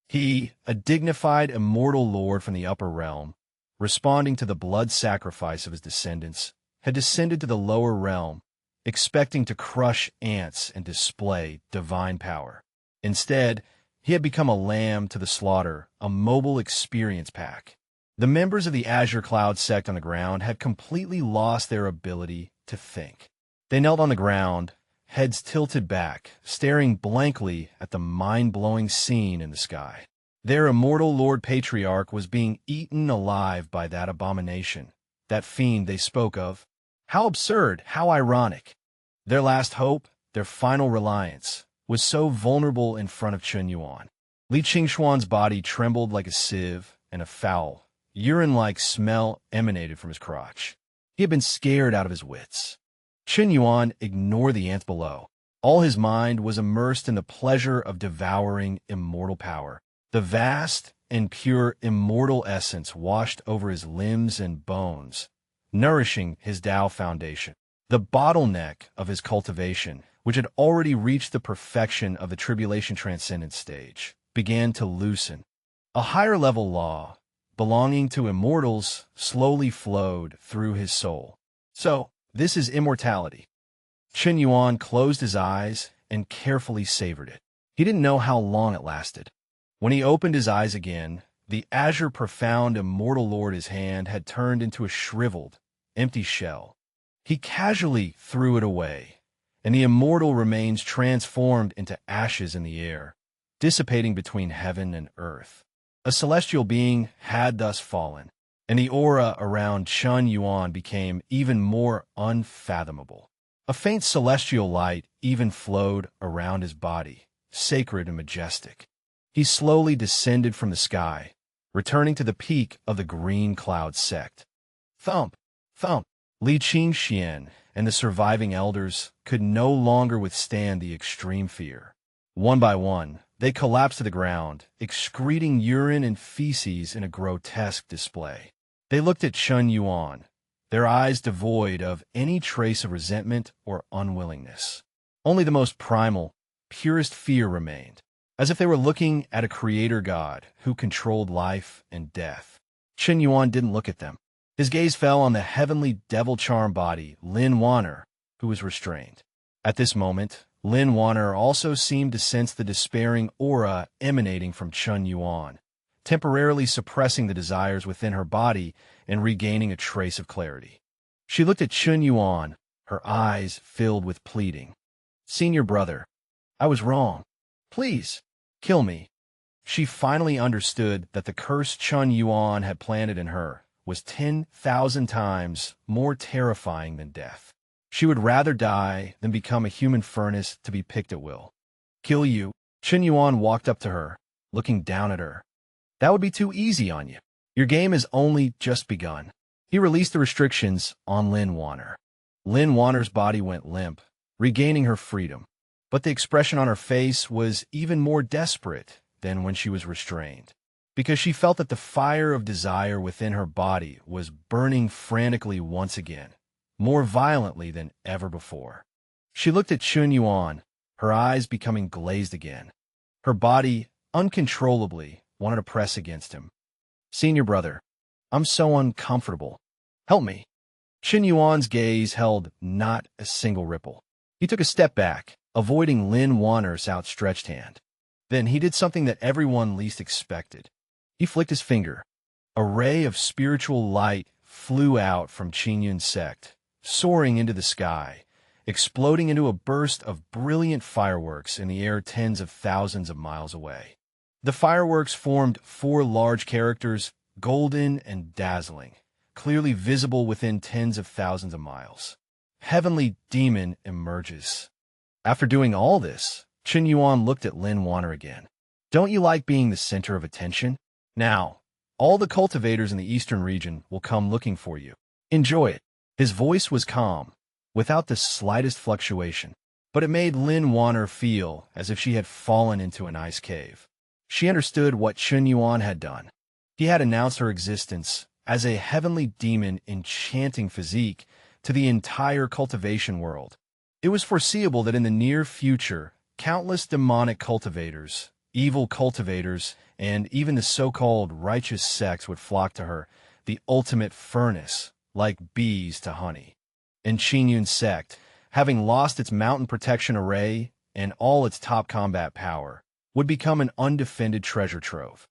He, a dignified immortal lord from the upper realm, responding to the blood sacrifice of his descendants, had descended to the lower realm, expecting to crush ants and display divine power. Instead, he had become a lamb to the slaughter, a mobile experience pack. The members of the Azure Cloud sect on the ground had completely lost their ability to think. They knelt on the ground, heads tilted back, staring blankly at the mind-blowing scene in the sky. Their immortal Lord Patriarch was being eaten alive by that abomination, that fiend they spoke of. How absurd, how ironic. Their last hope, their final reliance, was so vulnerable in front of Shun Yuan. Li Qingshuan's body trembled like a sieve, and a foul, urine-like smell emanated from his crotch. He had been scared out of his wits. Shun Yuan ignored the ants below. All his mind was immersed in the pleasure of devouring immortal power. The vast and pure immortal essence washed over his limbs and bones, nourishing his Tao foundation. The bottleneck of his cultivation, which had already reached the perfection of the tribulation transcendence stage, began to loosen. A higher-level law, belonging to immortals, slowly flowed through his soul. So, this is immortality. Shun Yuan closed his eyes and carefully savored it. He didn't know how long it lasted. When he opened his eyes again, the azure profound immortal lord his hand had turned into a shriveled, empty shell. He casually threw it away, and the immortal remains transformed into ashes in the air, dissipating between heaven and earth. A celestial being had thus fallen, and the aura around Shun Yuan became even more unfathomable. A faint celestial light even flowed around his body, sacred and majestic. He slowly descended from the sky, returning to the peak of the green cloud sect. Thump! Thump! Li Chien and the surviving elders could no longer withstand the extreme fear. One by one, they collapsed to the ground, excreting urine and feces in a grotesque display. They looked at Shun Yuan, their eyes devoid of any trace of resentment or unwillingness. Only the most primal, purest fear remained, as if they were looking at a creator god who controlled life and death. Shun Yuan didn't look at them. His gaze fell on the heavenly devil-charmed body, Lin Waner, who was restrained. At this moment, Lin Waner also seemed to sense the despairing aura emanating from Shun Yuan, temporarily suppressing the desires within her body and regaining a trace of clarity. She looked at Shun Yuan, her eyes filled with pleading. "Senior brother, I was wrong. Please, kill me." She finally understood that the curse Shun Yuan had planted in her was 10,000 times more terrifying than death. She would rather die than become a human furnace to be picked at will. "Kill you?" Shun Yuan walked up to her, looking down at her. "That would be too easy on you. Your game has only just begun." He released the restrictions on Lin Waner. Lin Waner's body went limp, regaining her freedom, but the expression on her face was even more desperate than when she was restrained, because she felt that the fire of desire within her body was burning frantically once again, more violently than ever before. She looked at Shun Yuan, her eyes becoming glazed again. Her body, uncontrollably, wanted to press against him. "Senior brother, I'm so uncomfortable. Help me." Shun Yuan's gaze held not a single ripple. He took a step back, avoiding Lin Waner's outstretched hand. Then he did something that everyone least expected. He flicked his finger. A ray of spiritual light flew out from Chien Yun's sect, soaring into the sky, exploding into a burst of brilliant fireworks in the air tens of thousands of miles away. The fireworks formed 4 large characters, golden and dazzling, clearly visible within tens of thousands of miles. "Heavenly demon emerges." After doing all this, Shun Yuan looked at Lin Waner again. "Don't you like being the center of attention? Now, all the cultivators in the eastern region will come looking for you. Enjoy it." His voice was calm, without the slightest fluctuation, but it made Lin Waner feel as if she had fallen into an ice cave. She understood what Shun Yuan had done. He had announced her existence as a heavenly demon enchanting physique to the entire cultivation world. It was foreseeable that in the near future, countless demonic cultivators, evil cultivators, and even the so-called righteous sects would flock to her, the ultimate furnace, like bees to honey. And Chien Yuan's sect, having lost its mountain protection array and all its top combat power, would become an undefended treasure trove.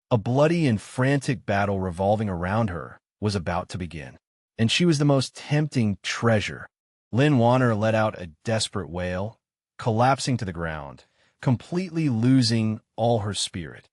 A bloody and frantic battle revolving around her was about to begin, and she was the most tempting treasure. Lin Waner let out a desperate wail, collapsing to the ground, completely losing all her spirit.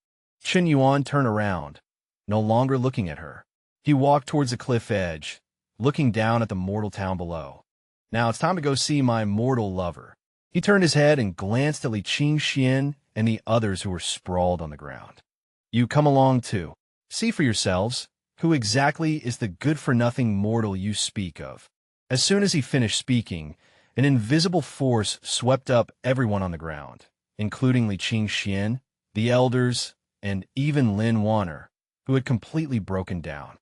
Shun Yuan turned around, no longer looking at her. He walked towards the cliff edge, looking down at the mortal town below. Now it's time to go see my mortal lover. He turned his head and glanced at Li Qing, Chien, and the others who were sprawled on the ground. You come along too. See for yourselves, who exactly is the good-for-nothing mortal you speak of. As soon as he finished speaking, an invisible force swept up everyone on the ground, including Li Qing, Chien, the elders, and even Lin Waner, who had completely broken down.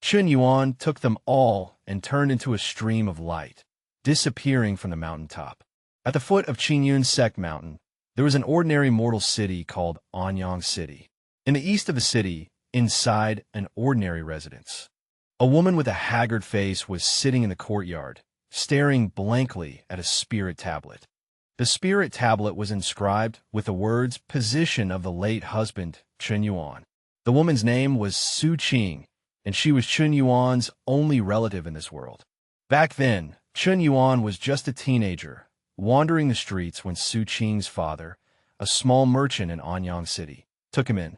Shun Yuan took them all and turned into a stream of light, disappearing from the mountaintop. At the foot of Chien Yuan's sect mountain, there was an ordinary mortal city called Anyang City. In the east of the city, inside an ordinary residence, a woman with a haggard face was sitting in the courtyard, staring blankly at a spirit tablet. The spirit tablet was inscribed with the words "Position of the late husband, Shun Yuan." The woman's name was Su Ching, and she was Shun Yuan's only relative in this world. Back then, Shun Yuan was just a teenager, wandering the streets when Su Ching's father, a small merchant in Anyang City, took him in.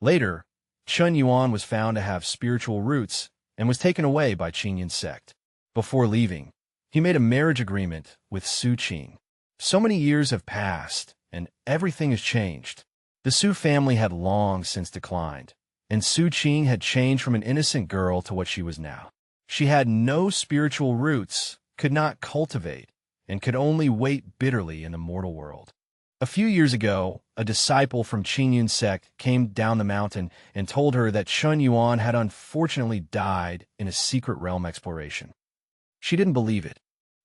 Later, Shun Yuan was found to have spiritual roots and was taken away by Chien Yuan's sect. Before leaving, he made a marriage agreement with Su Ching. So many years have passed, and everything has changed. The Su family had long since declined, and Su Ching had changed from an innocent girl to what she was now. She had no spiritual roots, could not cultivate, and could only wait bitterly in the mortal world. A few years ago, a disciple from Chien Yuan's sect came down the mountain and told her that Shun Yuan had unfortunately died in a secret realm exploration. She didn't believe it.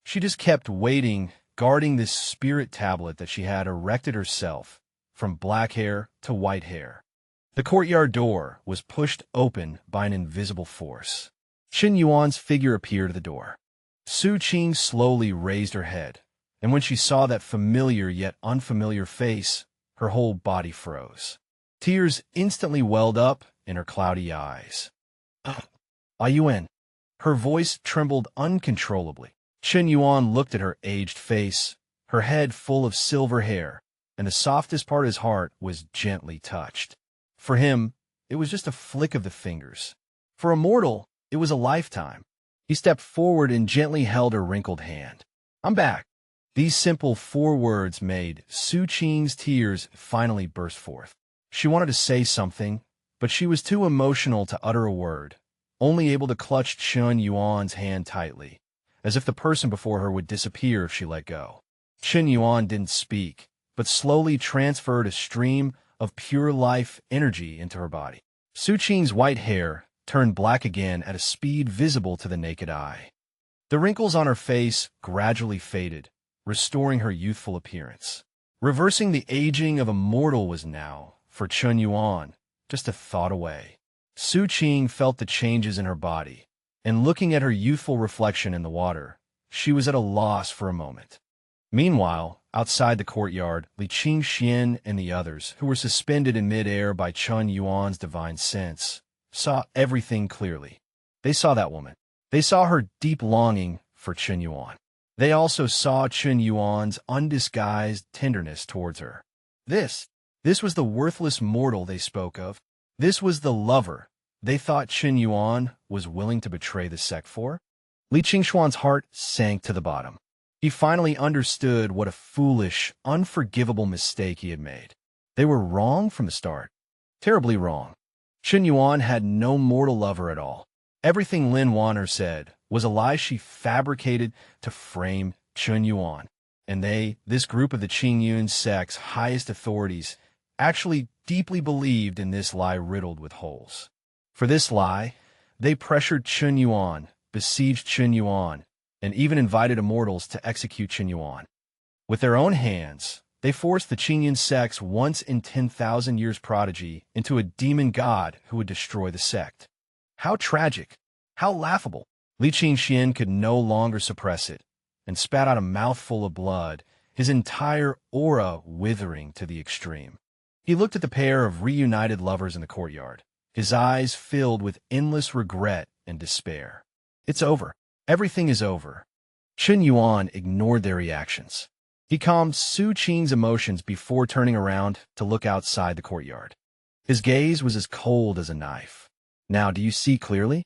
She just kept waiting, guarding this spirit tablet that she had erected herself, from black hair to white hair. The courtyard door was pushed open by an invisible force. Shun Yuan's figure appeared at the door. Su Ching slowly raised her head, and when she saw that familiar yet unfamiliar face, her whole body froze. Tears instantly welled up in her cloudy eyes. "Are you in?" Her voice trembled uncontrollably. Shun Yuan looked at her aged face, her head full of silver hair, and the softest part of his heart was gently touched. For him, it was just a flick of the fingers. For a mortal, it was a lifetime. He stepped forward and gently held her wrinkled hand. "I'm back." These simple 4 words made Su Ching's tears finally burst forth. She wanted to say something, but she was too emotional to utter a word, only able to clutch Shun Yuan's hand tightly, as if the person before her would disappear if she let go. Shun Yuan didn't speak, but slowly transferred a stream of pure life energy into her body. Su Ching's white hair turned black again at a speed visible to the naked eye. The wrinkles on her face gradually faded, restoring her youthful appearance. Reversing the aging of a mortal was now, for Shun Yuan, just a thought away. Su Ching felt the changes in her body, and looking at her youthful reflection in the water, she was at a loss for a moment. Meanwhile, outside the courtyard, Li Qing, Chien, and the others, who were suspended in mid-air by Shun Yuan's divine sense, saw everything clearly. They saw that woman. They saw her deep longing for Shun Yuan. They also saw Shun Yuan's undisguised tenderness towards her. This was the worthless mortal they spoke of. This was the lover they thought Shun Yuan was willing to betray the sect for. Li Qingshuan's heart sank to the bottom. He finally understood what a foolish, unforgivable mistake he had made. They were wrong from the start. Terribly wrong. Shun Yuan had no mortal lover at all. Everything Lin Waner said was a lie she fabricated to frame Shun Yuan. And this group of the Chien Yuan sect's highest authorities, actually deeply believed in this lie riddled with holes. For this lie, they pressured Shun Yuan, besieged Shun Yuan, and even invited immortals to execute Shun Yuan. With their own hands, They forced the Chien Yuan sect's once-in-10,000 years prodigy into a demon god who would destroy the sect. How tragic! How laughable! Li Chien could no longer suppress it, and spat out a mouthful of blood, his entire aura withering to the extreme. He looked at the pair of reunited lovers in the courtyard, his eyes filled with endless regret and despair. It's over. Everything is over. Shun Yuan ignored their reactions. He calmed Su Ching's emotions before turning around to look outside the courtyard. His gaze was as cold as a knife. Now, do you see clearly?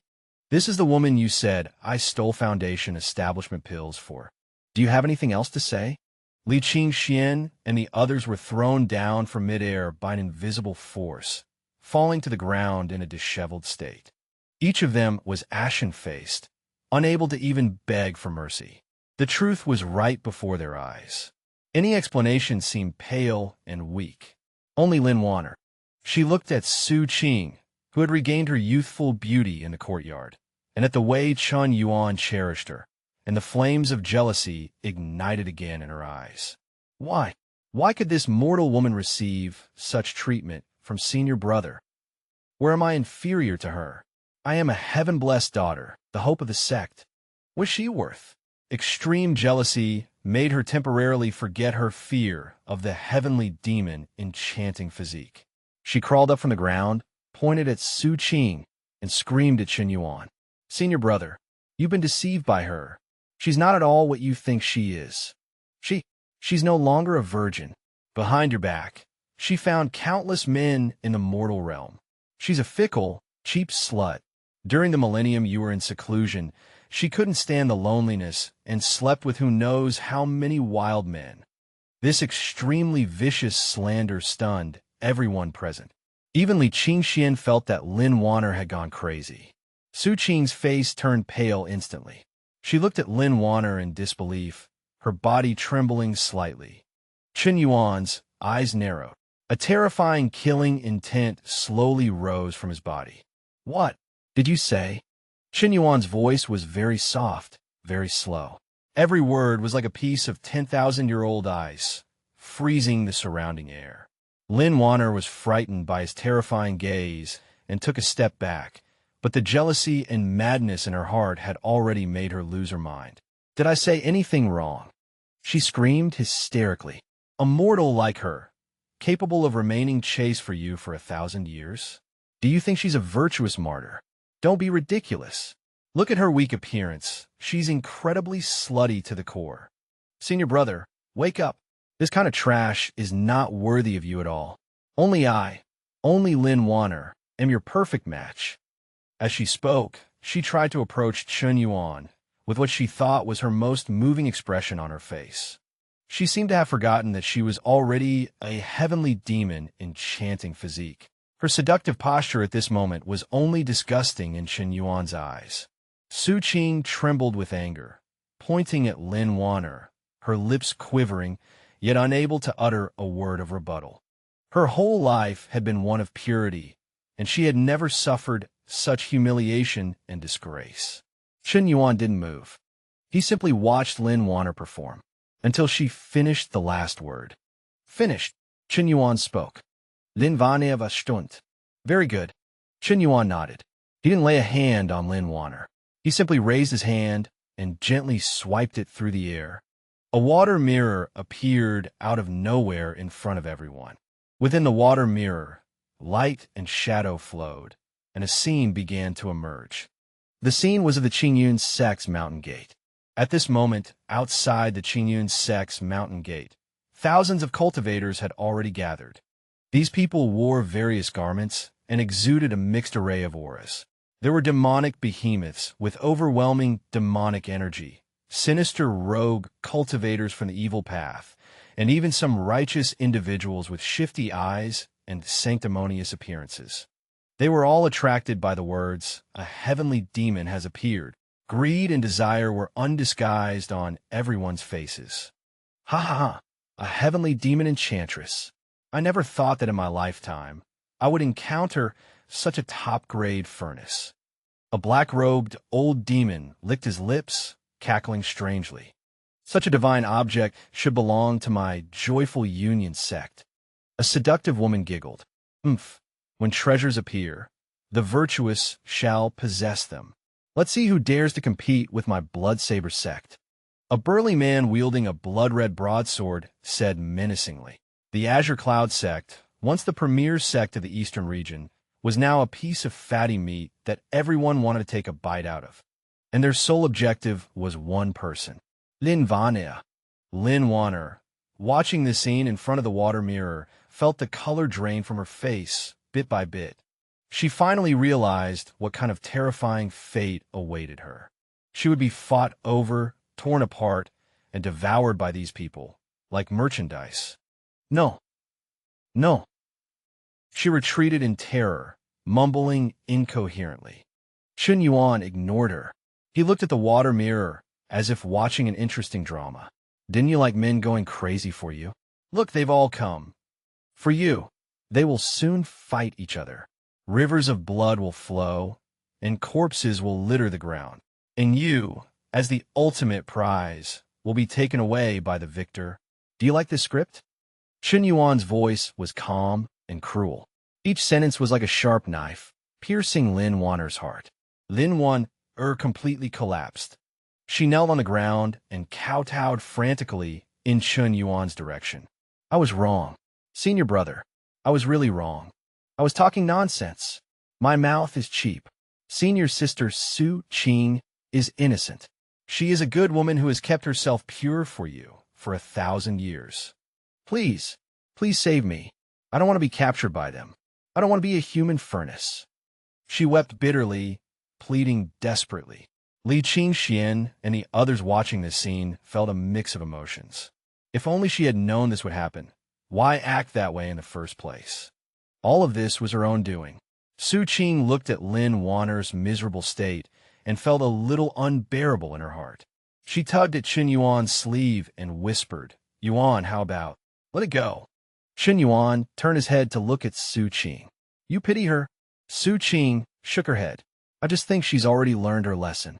This is the woman you said I stole Foundation establishment pills for. Do you have anything else to say? Li Chien and the others were thrown down from midair by an invisible force, falling to the ground in a disheveled state. Each of them was ashen-faced, unable to even beg for mercy. The truth was right before their eyes. Any explanation seemed pale and weak. Only Lin Waner. She looked at Su Ching, who had regained her youthful beauty in the courtyard, and at the way Shun Yuan cherished her, and the flames of jealousy ignited again in her eyes. Why? Why could this mortal woman receive such treatment from senior brother? Where am I inferior to her? I am a heaven-blessed daughter, the hope of the sect. Was she worth? Extreme jealousy made her temporarily forget her fear of the heavenly demon enchanting physique. She crawled up from the ground, pointed at Su Ching, and screamed at Shun Yuan. Senior brother, you've been deceived by her. She's not at all what you think she is. She's no longer a virgin. Behind your back, she found countless men in the mortal realm. She's a fickle, cheap slut. During the millennium you were in seclusion, she couldn't stand the loneliness and slept with who knows how many wild men. This extremely vicious slander stunned everyone present. Even Li Chien felt that Lin Waner had gone crazy. Su Ching's face turned pale instantly. She looked at Lin Waner in disbelief, her body trembling slightly. Shun Yuan's eyes narrowed. A terrifying killing intent slowly rose from his body. What did you say? Shun Yuan's voice was very soft, very slow. Every word was like a piece of 10,000-year-old ice, freezing the surrounding air. Lin Waner was frightened by his terrifying gaze and took a step back, but the jealousy and madness in her heart had already made her lose her mind. Did I say anything wrong? She screamed hysterically. A mortal like her, capable of remaining chaste for you for 1,000 years? Do you think she's a virtuous martyr? Don't be ridiculous. Look at her weak appearance. She's incredibly slutty to the core. Senior brother, wake up. This kind of trash is not worthy of you at all. Only Lin Waner, am your perfect match. As she spoke, she tried to approach Shun Yuan with what she thought was her most moving expression on her face. She seemed to have forgotten that she was already a heavenly demon enchanting physique. Her seductive posture at this moment was only disgusting in Shun Yuan's eyes. Su Ching trembled with anger, pointing at Lin Waner, her lips quivering, yet unable to utter a word of rebuttal. Her whole life had been one of purity, and she had never suffered such humiliation and disgrace. Shun Yuan didn't move. He simply watched Lin Waner perform, until she finished the last word. Finished, Shun Yuan spoke. Lin Waner was stunt. Very good. Shun Yuan nodded. He didn't lay a hand on Lin Waner. He simply raised his hand and gently swiped it through the air. A water mirror appeared out of nowhere in front of everyone. Within the water mirror, light and shadow flowed, and a scene began to emerge. The scene was of the Chien Yuan sect's mountain gate. At this moment, outside the Chien Yuan sect's mountain gate, thousands of cultivators had already gathered. These people wore various garments and exuded a mixed array of auras. There were demonic behemoths with overwhelming demonic energy, sinister rogue cultivators from the evil path, and even some righteous individuals with shifty eyes and sanctimonious appearances. They were all attracted by the words, "A heavenly demon has appeared." Greed and desire were undisguised on everyone's faces. Ha ha ha, a heavenly demon enchantress. I never thought that in my lifetime I would encounter such a top-grade furnace. A black-robed old demon licked his lips, cackling strangely. Such a divine object should belong to my joyful union sect. A seductive woman giggled. Umph. When treasures appear, the virtuous shall possess them. Let's see who dares to compete with my blood-saber sect. A burly man wielding a blood-red broadsword said menacingly. The Azure Cloud sect, once the premier sect of the eastern region, was now a piece of fatty meat that everyone wanted to take a bite out of. And their sole objective was one person. Lin Waner. Lin Waner, watching this scene in front of the water mirror, felt the color drain from her face, bit by bit. She finally realized what kind of terrifying fate awaited her. She would be fought over, torn apart, and devoured by these people, like merchandise. No. No. She retreated in terror, mumbling incoherently. Shun Yuan ignored her. He looked at the water mirror, as if watching an interesting drama. Didn't you like men going crazy for you? Look, they've all come. For you, they will soon fight each other. Rivers of blood will flow, and corpses will litter the ground. And you, as the ultimate prize, will be taken away by the victor. Do you like this script? Shun Yuan's voice was calm and cruel. Each sentence was like a sharp knife, piercing Lin Waner's heart. Lin Waner completely collapsed. She knelt on the ground and kowtowed frantically in Shun Yuan's direction. I was wrong. Senior brother, I was really wrong. I was talking nonsense. My mouth is cheap. Senior sister Su Ching is innocent. She is a good woman who has kept herself pure for you for 1,000 years. Please, please save me. I don't want to be captured by them. I don't want to be a human furnace. She wept bitterly, pleading desperately. Li Chien and the others watching this scene felt a mix of emotions. If only she had known this would happen. Why act that way in the first place? All of this was her own doing. Su Ching looked at Lin Waner's miserable state and felt a little unbearable in her heart. She tugged at Shun Yuan's sleeve and whispered, Yuan, how about? Let it go. Shun Yuan turned his head to look at Su Ching. You pity her? Su Ching shook her head. I just think she's already learned her lesson.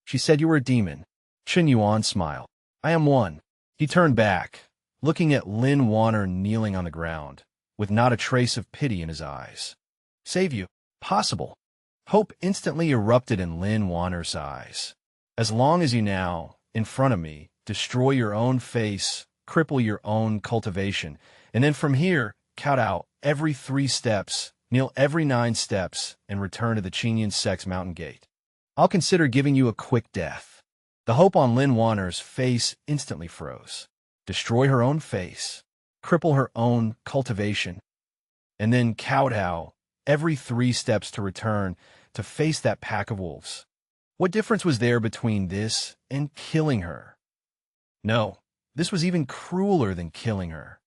She said you were a demon. Shun Yuan smiled. I am one. He turned back, looking at Lin Waner kneeling on the ground, with not a trace of pity in his eyes. Save you. Possible. Hope instantly erupted in Lin Waner's eyes. As long as you now, in front of me, destroy your own face, cripple your own cultivation, and then from here, count out every 3 steps, kneel every 9 steps, and return to the Chien sect's mountain gate. I'll consider giving you a quick death. The hope on Lin Waner's face instantly froze. Destroy her own face, cripple her own cultivation, and then kowtow every 3 steps to return to face that pack of wolves. What difference was there between this and killing her? No, this was even crueler than killing her.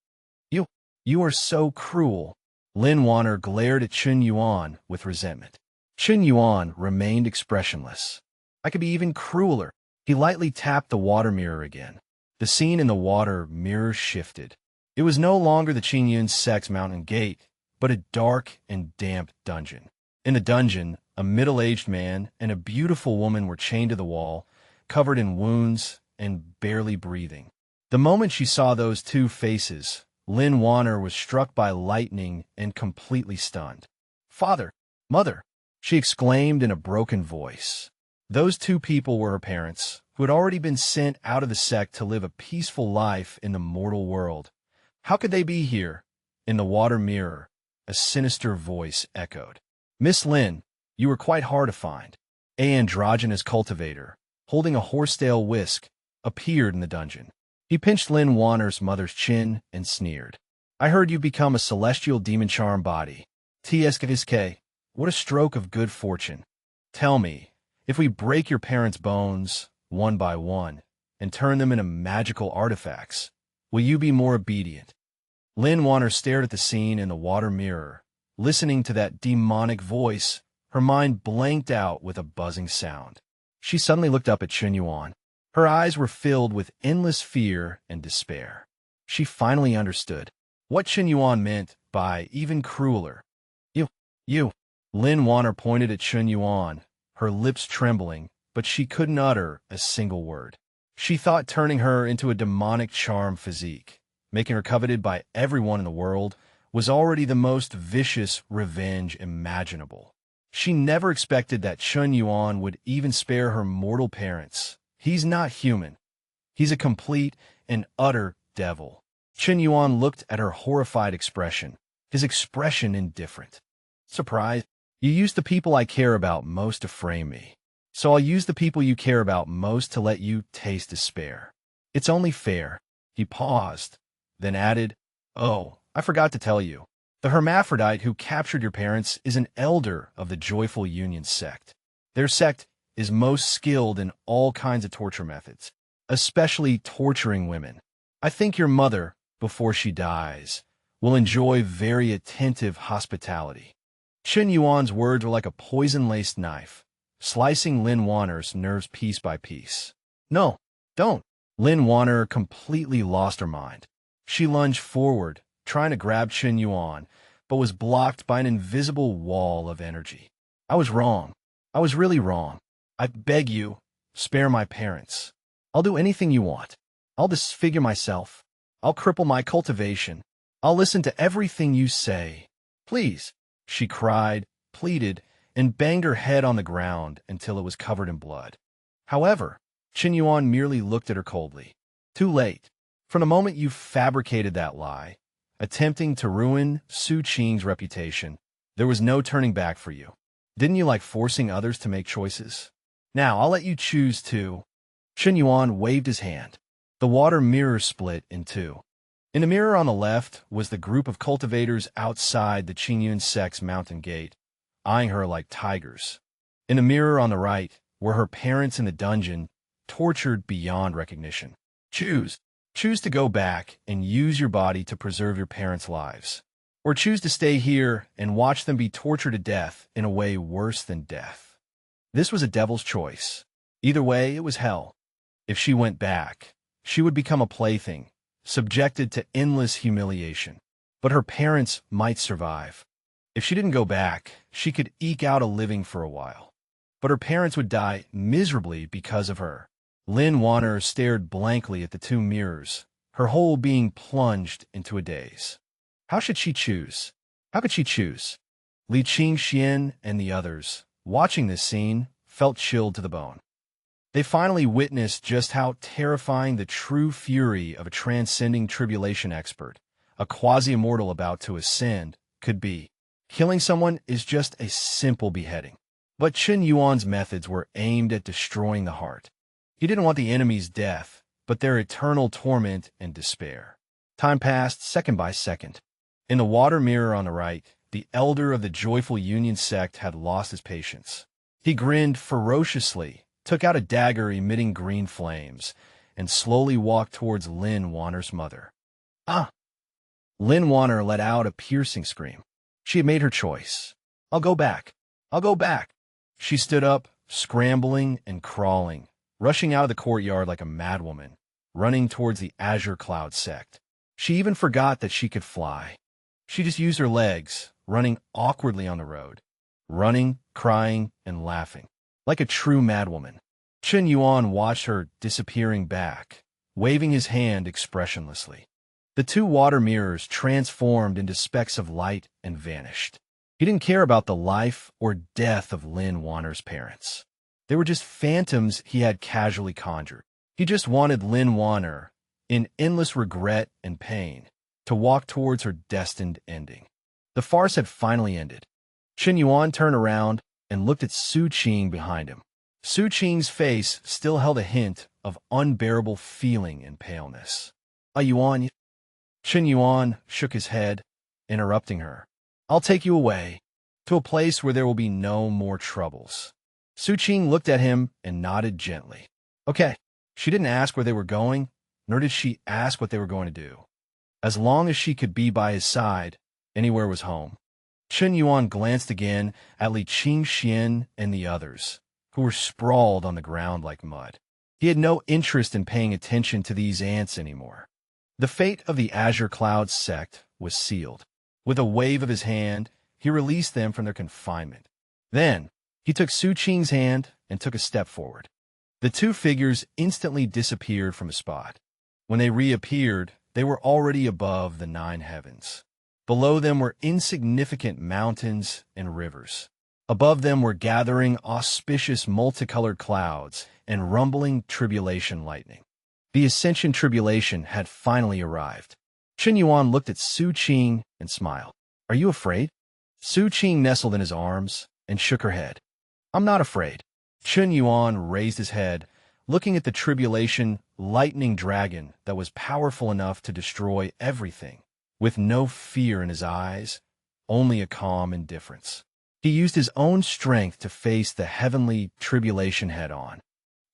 You are so cruel. Lin Waner glared at Shun Yuan with resentment. Shun Yuan remained expressionless. I could be even crueler. He lightly tapped the water mirror again. The scene in the water mirror shifted. It was no longer the Chien sect's mountain gate, but a dark and damp dungeon. In the dungeon, a middle-aged man and a beautiful woman were chained to the wall, covered in wounds and barely breathing. The moment she saw those 2 faces, Lin Waner was struck by lightning and completely stunned. Father! Mother! She exclaimed in a broken voice. Those 2 people were her parents, who had already been sent out of the sect to live a peaceful life in the mortal world. How could they be here? In the water mirror, a sinister voice echoed. Miss Lin, you were quite hard to find. An androgynous cultivator, holding a horsetail whisk, appeared in the dungeon. He pinched Lin Waner's mother's chin and sneered. I heard you've become a celestial demon charm body. TSK, what a stroke of good fortune. Tell me, if we break your parents' bones, one by one, and turn them into magical artifacts, will you be more obedient? Lin Waner stared at the scene in the water mirror. Listening to that demonic voice, her mind blanked out with a buzzing sound. She suddenly looked up at Shun Yuan. Her eyes were filled with endless fear and despair. She finally understood what Shun Yuan meant by even crueler. You. Lin Waner pointed at Shun Yuan, her lips trembling, but she couldn't utter a single word. She thought turning her into a demonic charm physique, making her coveted by everyone in the world, was already the most vicious revenge imaginable. She never expected that Shun Yuan would even spare her mortal parents. He's not human. He's a complete and utter devil. Chien Yuan looked at her horrified expression, his expression indifferent. Surprised? You use the people I care about most to frame me. So I'll use the people you care about most to let you taste despair. It's only fair. He paused, then added, "Oh, I forgot to tell you. The hermaphrodite who captured your parents is an elder of the Joyful Union sect. Their sect is most skilled in all kinds of torture methods, especially torturing women. I think your mother, before she dies, will enjoy very attentive hospitality." Shun Yuan's words were like a poison-laced knife, slicing Lin Waner's nerves piece by piece. "No, don't." Lin Waner completely lost her mind. She lunged forward, trying to grab Shun Yuan, but was blocked by an invisible wall of energy. "I was wrong. I was really wrong. I beg you, spare my parents. I'll do anything you want. I'll disfigure myself. I'll cripple my cultivation. I'll listen to everything you say. Please," she cried, pleaded, and banged her head on the ground until it was covered in blood. However, Chien Yuan merely looked at her coldly. "Too late. From the moment you fabricated that lie, attempting to ruin Su Ching's reputation, there was no turning back for you. Didn't you like forcing others to make choices? Now I'll let you choose to." Chien Yuan waved his hand. The water mirror split in two. In the mirror on the left was the group of cultivators outside the Qingyun sect's mountain gate, eyeing her like tigers. In the mirror on the right were her parents in the dungeon, tortured beyond recognition. Choose. Choose to go back and use your body to preserve your parents' lives. Or choose to stay here and watch them be tortured to death in a way worse than death. This was a devil's choice. Either way, it was hell. If she went back, she would become a plaything, subjected to endless humiliation. But her parents might survive. If she didn't go back, she could eke out a living for a while. But her parents would die miserably because of her. Lin Waner stared blankly at the two mirrors, her whole being plunged into a daze. How should she choose? How could she choose? Li Qing, Chien, and the others, watching this scene, felt chilled to the bone. They finally witnessed just how terrifying the true fury of a transcending tribulation expert, a quasi-immortal about to ascend, could be. Killing someone is just a simple beheading. But Chien Yuan's methods were aimed at destroying the heart. He didn't want the enemy's death, but their eternal torment and despair. Time passed second by second. In the water mirror on the right, the elder of the Joyful Union sect had lost his patience. He grinned ferociously, took out a dagger emitting green flames, and slowly walked towards Lin Waner's mother. "Ah!" Lin Waner let out a piercing scream. She had made her choice. "I'll go back. I'll go back." She stood up, scrambling and crawling, rushing out of the courtyard like a madwoman, running towards the Azure Cloud sect. She even forgot that she could fly. She just used her legs, running awkwardly on the road, running, crying, and laughing, like a true madwoman. Chien Yuan watched her disappearing back, waving his hand expressionlessly. The two water mirrors transformed into specks of light and vanished. He didn't care about the life or death of Lin Waner's parents. They were just phantoms he had casually conjured. He just wanted Lin Waner, in endless regret and pain, to walk towards her destined ending. The farce had finally ended. Chien Yuan turned around and looked at Su Ching behind him. Su Ching's face still held a hint of unbearable feeling and paleness. Yuan." Chien Yuan shook his head, interrupting her. "I'll take you away, to a place where there will be no more troubles." Su Ching looked at him and nodded gently. Okay. She didn't ask where they were going, nor did she ask what they were going to do. As long as she could be by his side, anywhere was home. Chien Yuan glanced again at Li Qing, Chien, and the others, who were sprawled on the ground like mud. He had no interest in paying attention to these ants anymore. The fate of the Azure Cloud sect was sealed. With a wave of his hand, he released them from their confinement. Then, he took Su Ching's hand and took a step forward. The two figures instantly disappeared from a spot. When they reappeared, they were already above the 9 heavens. Below them were insignificant mountains and rivers. Above them were gathering auspicious multicolored clouds and rumbling tribulation lightning. The Ascension tribulation had finally arrived. Shun Yuan looked at Su Ching and smiled. "Are you afraid?" Su Ching nestled in his arms and shook her head. "I'm not afraid." Shun Yuan raised his head, looking at the tribulation lightning dragon that was powerful enough to destroy everything, with no fear in his eyes, only a calm indifference. He used his own strength to face the heavenly tribulation head-on.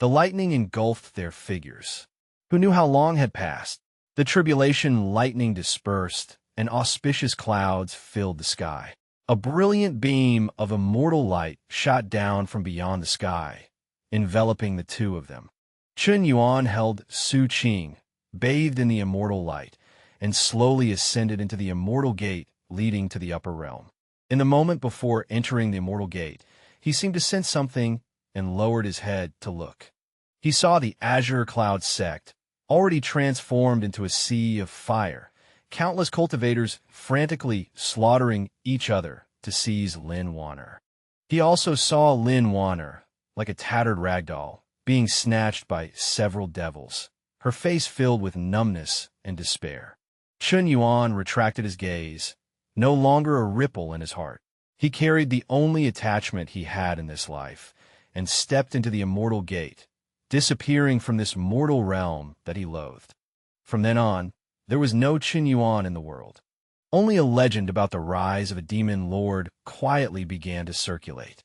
The lightning engulfed their figures. Who knew how long had passed? The tribulation lightning dispersed, and auspicious clouds filled the sky. A brilliant beam of immortal light shot down from beyond the sky, enveloping the two of them. Shun Yuan held Su Ching, bathed in the immortal light, and slowly ascended into the immortal gate leading to the upper realm. In the moment before entering the immortal gate, he seemed to sense something and lowered his head to look. He saw the azure cloud sect, already transformed into a sea of fire, countless cultivators frantically slaughtering each other to seize Lin Waner. He also saw Lin Waner, like a tattered ragdoll, being snatched by several devils, her face filled with numbness and despair. Shun Yuan retracted his gaze, no longer a ripple in his heart. He carried the only attachment he had in this life, and stepped into the immortal gate, disappearing from this mortal realm that he loathed. From then on, there was no Shun Yuan in the world. Only a legend about the rise of a demon lord quietly began to circulate.